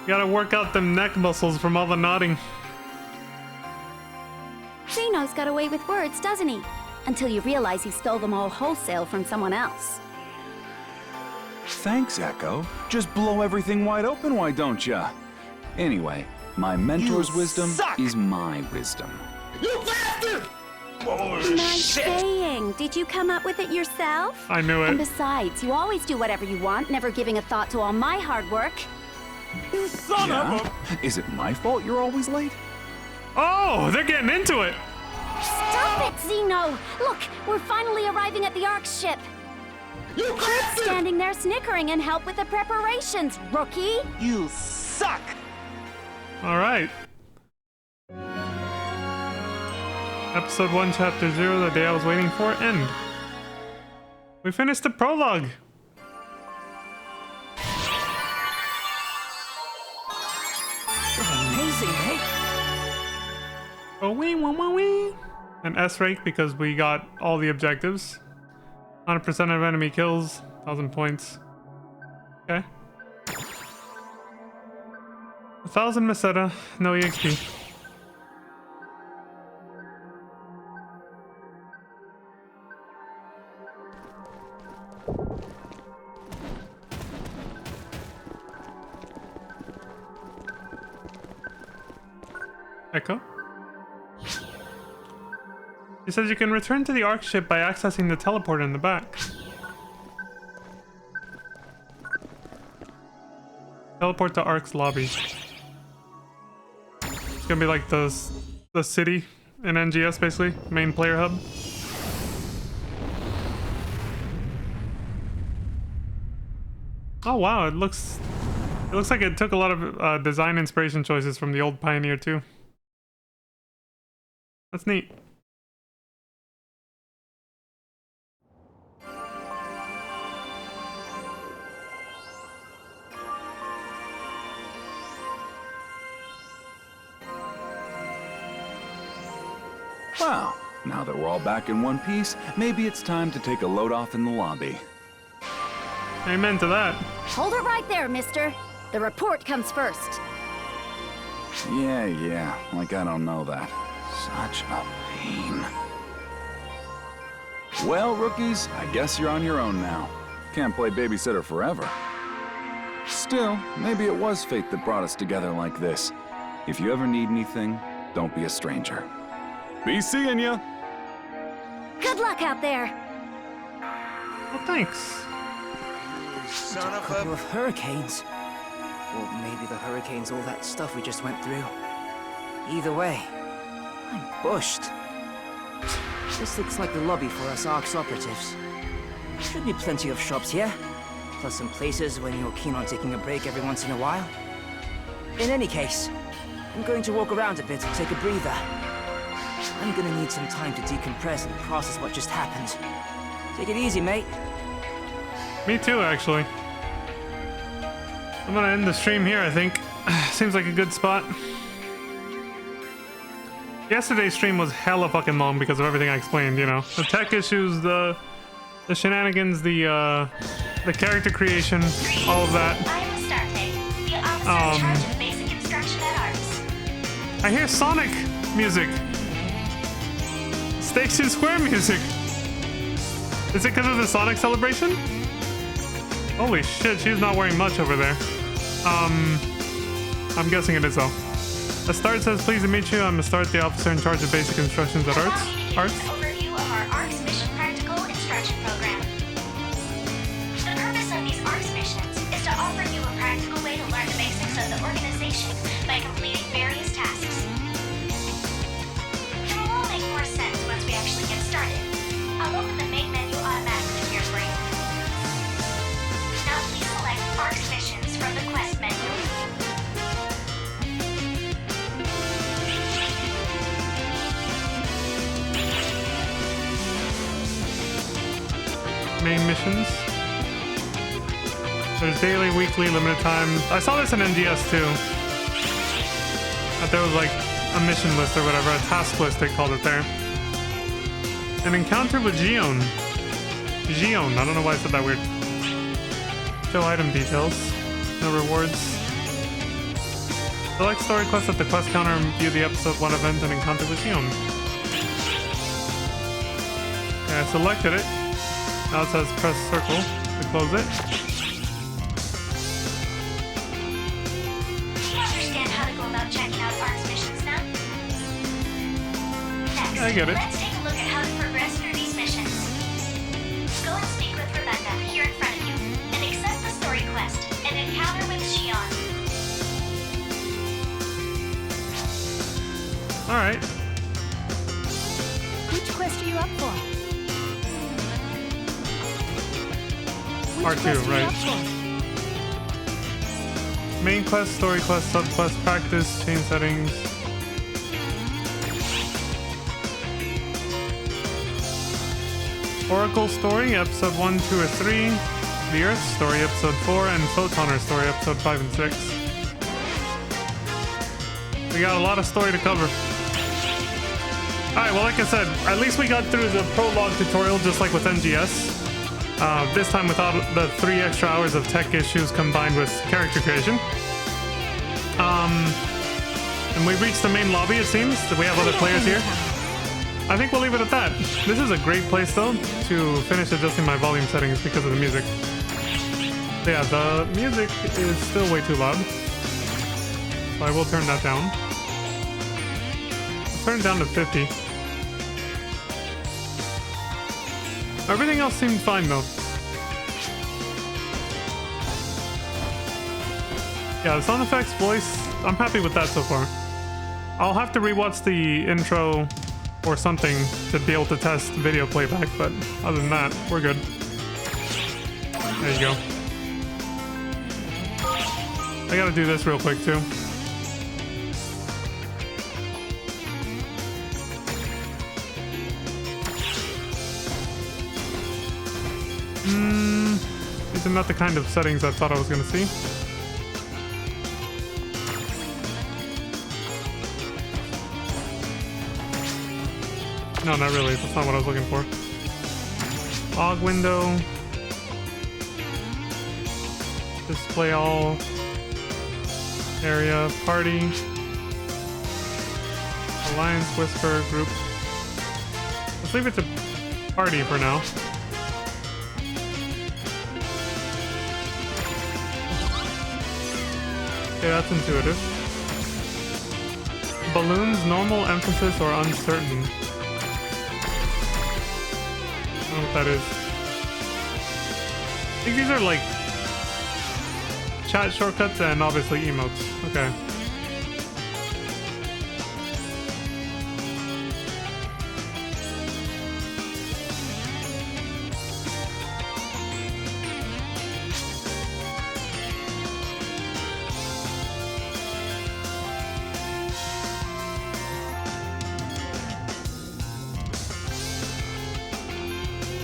You gotta work out them neck muscles from all the nodding. Zeno's got away with words, doesn't he? Until you realize he stole them all wholesale from someone else. Thanks, Echo. Just blow everything wide open, why don't ya? Anyway, my mentor's wisdom is my wisdom. Nice saying. Did you come up with it yourself? I knew And it. besides, you always do whatever you want, never giving a thought to all my hard work. Yeah? Is it my fault you're always late? Oh, they're getting into it. Stop it, Zeno! Look, we're finally arriving at the Ark ship. Quit standing there snickering and help with the preparations, rookie! All right. Episode 1, Chapter 0, the day I was waiting for, end. We finished the prologue. Amazing, eh? Oh, wee, wee, wee, wee. An S rank because we got all the objectives. 100% of enemy kills, 1,000 points. Okay. 1,000 Meseta, no EXP. Echo? He says you can return to the Ark ship by accessing the teleporter in the back. Teleport to Ark's lobby. It's gonna be like the city in NGS, basically. Main player hub. Oh wow, it looks like it took a lot of design inspiration choices from the old Pioneer too. That's neat. Wow, now that we're all back in one piece, maybe it's time to take a load off in the lobby. Amen to that. Hold it right there, mister. The report comes first. Yeah, like I don't know that. Such a pain. Well, rookies, I guess you're on your own now. Can't play babysitter forever. Still, maybe it was fate that brought us together like this. If you ever need anything, don't be a stranger. Be seeing ya! Good luck out there. Well, thanks. Son of Couple a... of hurricanes. Or maybe the hurricane's all that stuff we just went through. Either way, I'm bushed. This looks like the lobby for us Arx operatives. Should be plenty of shops here. Plus some places when you're keen on taking a break every once in a while. In any case, I'm going to walk around a bit and take a breather. I'm gonna need some time to decompress and process what just happened. Take it easy, mate. Me too, actually. I'm gonna end the stream here, I think. Seems like a good spot. Yesterday's stream was hella fucking long because of everything I explained, you know. The tech issues, the shenanigans, the character creation, all of that. I am Astarte, the officer in charge of basic instruction at Arx. I hear Sonic music. Station Square music. Is it because of the Sonic celebration? Holy shit, she's not wearing much over there. I'm guessing it is though. Astarte says, pleased to meet you. I'm Astarte, the officer in charge of basic instructions at Arx. An overview of our Arx Mission Practical Instruction Program. The purpose of these Arx missions is to offer you a practical way to learn the basics of the organization by completing various tasks. It will all make more sense once we actually get started. I'll open the main menu automatically here for you. Now please select Arx missions from the quest menu. Main missions. There's daily, weekly, limited time. I saw this in NGS too. That there was like a mission list or whatever, a task list they called it there. An encounter with Gion. Gion, I don't know why I said that weird. Show item details. No rewards. Select story quest at the quest counter and view the episode 1 event and encounter with Gion. Yeah, I selected it. Now it says press circle to close it. Do you understand how to go about checking out Arx missions now? Next, Yeah, I get it. let's take a look at how to progress through these missions. Go and speak with Rebecca here in front of you, and accept the story quest, an encounter with Xion. Alright. Which quest are you up for? Which R2, quest are you right. up for? Main quest, story quest, subquest, practice, chain settings. Oracle story, episode 1, 2, or 3. The Earth story, episode 4, and Photoner story, episode 5 and 6. We got a lot of story to cover. Alright, well, like I said, at least we got through the prologue tutorial just like with NGS. This time without the 3 extra hours of tech issues combined with character creation. And we reached the main lobby, it seems. We have other players here. I think we'll leave it at that. This is a great place, though, to finish adjusting my volume settings because of the music. So yeah, the music is still way too loud. So I will turn that down. I'll turn it down to 50. Everything else seemed fine, though. Yeah, the sound effects, voice, I'm happy with that so far. I'll have to rewatch the intro or something to be able to test video playback, but other than that, we're good. There you go. I gotta do this real quick, too. These are not the kind of settings I thought I was gonna see. No, not really. That's not what I was looking for. Log window. Display all. Area. Party. Alliance, Whisper, Group. Let's leave it to Party for now. Okay, that's intuitive. Balloons, normal, emphasis, or uncertain. I don't know what that is. I think these are like chat shortcuts and obviously emotes. Okay.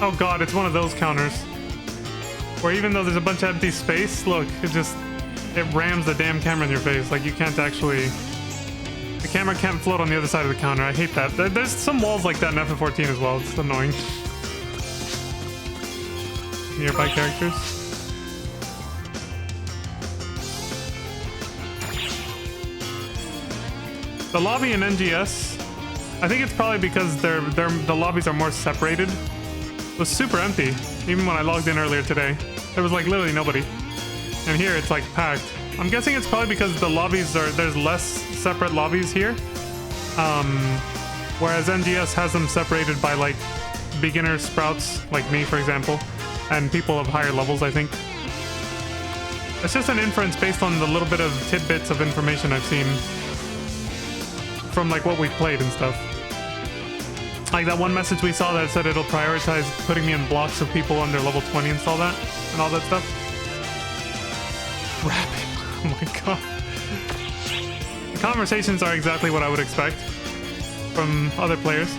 Oh god, it's one of those counters. Where even though there's a bunch of empty space, look, it rams the damn camera in your face. Like, you can't actually... The camera can't float on the other side of the counter. I hate that. There's some walls like that in FF14 as well. It's annoying. Nearby characters. The lobby in NGS, I think it's probably because the lobbies are more separated. It was super empty, even when I logged in earlier today. There was like literally nobody. And here it's like packed. I'm guessing it's probably because the lobbies there's less separate lobbies here. Whereas NGS has them separated by like beginner sprouts, like me for example, and people of higher levels, I think. It's just an inference based on the little bit of tidbits of information I've seen from like what we've played and stuff. Like that one message we saw that said it'll prioritize putting me in blocks of people under level 20 and all that stuff. Rapping. Oh my god. The conversations are exactly what I would expect from other players.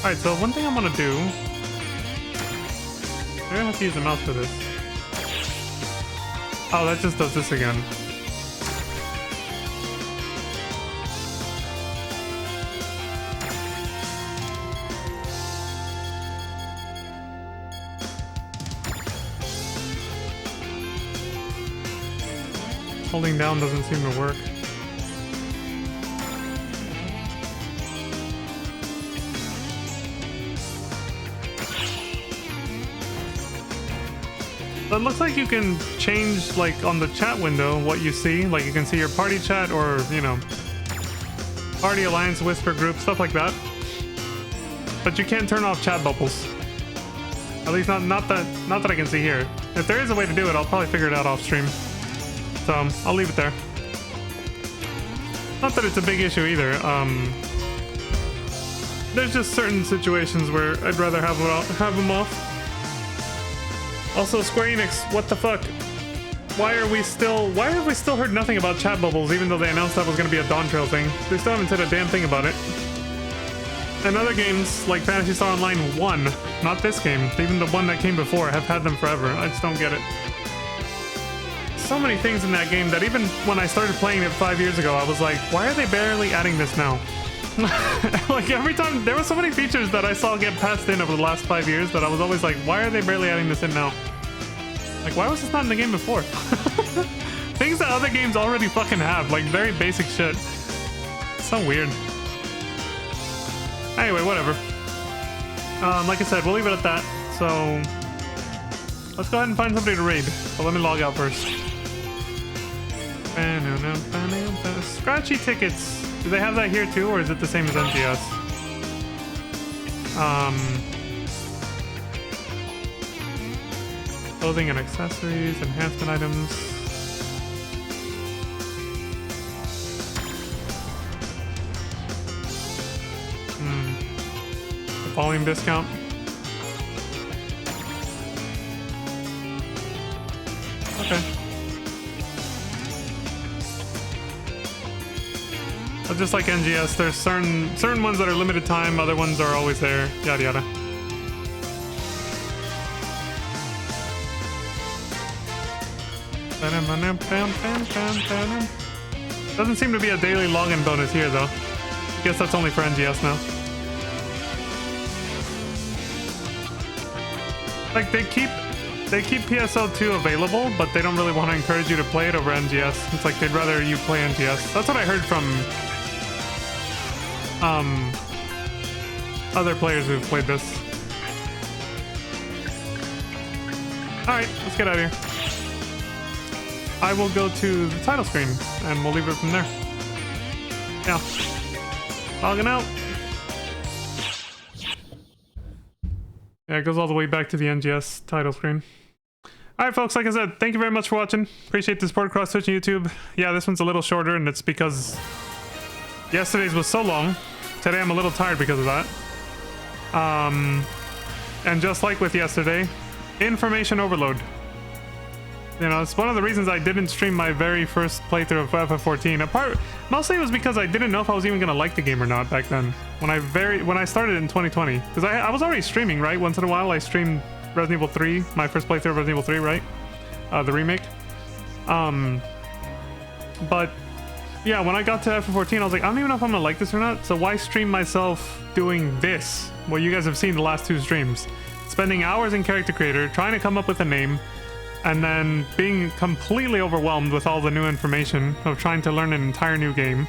Alright, so one thing I'm gonna do... Maybe I have to use the mouse for this. Oh, that just does this again. Holding down doesn't seem to work. So it looks like you can change, like, on the chat window what you see. Like, you can see your party chat or, you know, party, alliance, whisper, group, stuff like that. But you can't turn off chat bubbles. At least not that I can see here. If there is a way to do it, I'll probably figure it out off stream. So I'll leave it there. Not that it's a big issue either. There's just certain situations where I'd rather have them off. Also, Square Enix, what the fuck? Why have we still heard nothing about chat bubbles, even though they announced that was going to be a Dawn Trail thing? They still haven't said a damn thing about it. And other games like Phantasy Star Online 1, not this game, even the one that came before, have had them forever. I just don't get it. so many things in that game that even when I started playing it 5 years ago, I was like, why are they barely adding this now? Like every time, there were so many features that I saw get passed in over the last 5 years that I was always like, why are they barely adding this in now? Like, why was this not in the game before? Things that other games already fucking have, like very basic shit. So weird. Anyway, whatever. Like I said, we'll leave it at that. So let's go ahead and find somebody to raid. But let me log out first. Scratchy tickets. Do they have that here too, or is it the same as MGS? Clothing and accessories, enhancement items. The volume discount. Okay. But just like NGS, there's certain ones that are limited time, other ones are always there, yada yada. Doesn't seem to be a daily login bonus here though. I guess that's only for NGS now. Like they keep PSO2 available, but they don't really want to encourage you to play it over NGS. It's like they'd rather you play NGS. That's what I heard from other players who've played this. Alright, let's get out of here. I will go to the title screen and we'll leave it from there. Yeah. Logging out. Yeah, it goes all the way back to the NGS title screen. Alright folks, like I said, thank you very much for watching. Appreciate the support across Twitch and YouTube. Yeah, this one's a little shorter and it's because yesterday's was so long. Today I'm a little tired because of that. And just like with yesterday, information overload. You know, it's one of the reasons I didn't stream my very first playthrough of FF14. Mostly it was because I didn't know if I was even gonna like the game or not back then. When I started in 2020, because I was already streaming, right? Once in a while I streamed Resident Evil 3, my first playthrough of Resident Evil 3, right? The remake. But yeah, when I got to FF14, I was like, I don't even know if I'm gonna like this or not. So why stream myself doing this? Well, you guys have seen the last 2 streams, spending hours in Character Creator trying to come up with a name. And then being completely overwhelmed with all the new information of trying to learn an entire new game,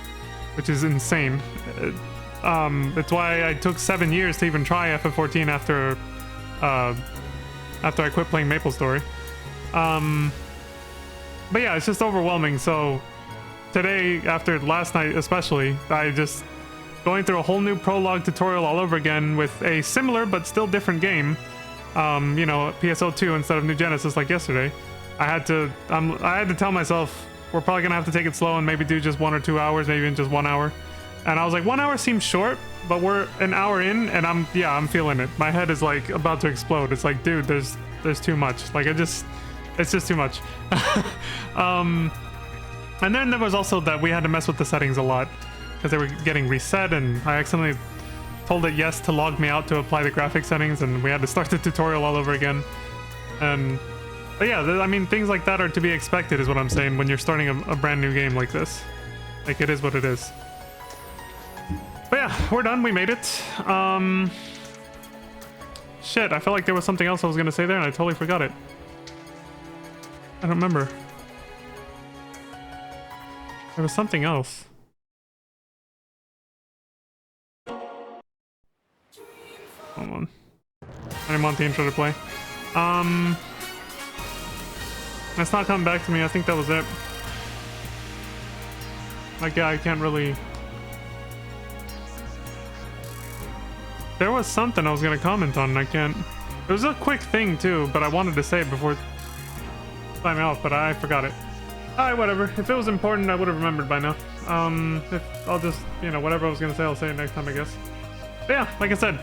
which is insane. It's why I took 7 years to even try FF14 after I quit playing MapleStory. But yeah, it's just overwhelming. So today, after last night especially, I just going through a whole new prologue tutorial all over again with a similar but still different game. You know, PSO2 instead of New Genesis like yesterday. I had to tell myself we're probably gonna have to take it slow and maybe do just 1 or 2 hours, maybe even just 1 hour. And I was like, 1 hour seems short, but we're an hour in and I'm feeling it. My head is like about to explode. It's like, dude, there's too much. Like it's just too much. And then there was also that we had to mess with the settings a lot because they were getting reset and I accidentally told it yes to log me out to apply the graphic settings and we had to start the tutorial all over again. But yeah, I mean, things like that are to be expected is what I'm saying when you're starting a brand new game like this. Like, it is what it is. But yeah, we're done. We made it. Shit, I felt like there was something else I was gonna say there and I totally forgot it. I don't remember. There was something else. Hold on. I didn't want the intro to play. It's not coming back to me. I think that was it. Like, yeah, I can't really... There was something I was gonna comment on and I can't... It was a quick thing too, but I wanted to say it before signing off, but I forgot it. Alright, whatever. If it was important, I would have remembered by now. If I'll just, you know, whatever I was gonna say, I'll say it next time, I guess. But yeah, like I said,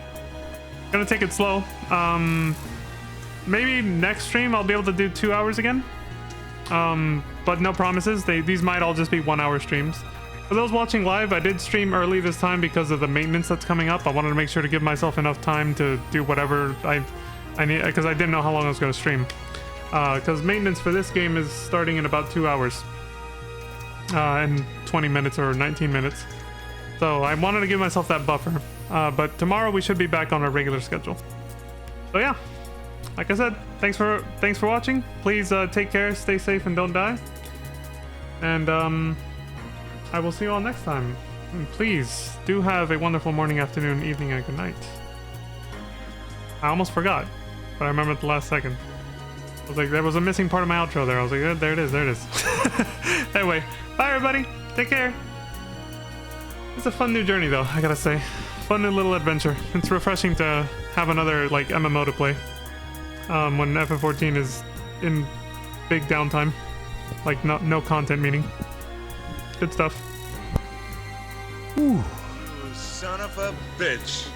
gonna take it slow. Maybe next stream I'll be able to do 2 hours again. But no promises. These might all just be 1 hour streams. For those watching live, I did stream early this time because of the maintenance that's coming up. I wanted to make sure to give myself enough time to do whatever I need, because I didn't know how long I was going to stream. because maintenance for this game is starting in about 2 hours. And 20 minutes or 19 minutes. So I wanted to give myself that buffer. But tomorrow we should be back on our regular schedule. So yeah, like I said, thanks for watching. Please take care, stay safe, and don't die. And I will see you all next time. And please do have a wonderful morning, afternoon, evening, and good night. I almost forgot, but I remember at the last second. I was like, there was a missing part of my outro there. I was like, there it is. Anyway, bye everybody. Take care. It's a fun new journey though, I gotta say. Fun new little adventure. It's refreshing to have another like MMO to play. When FF14 is in big downtime. Like no content meaning. Good stuff. You son of a bitch.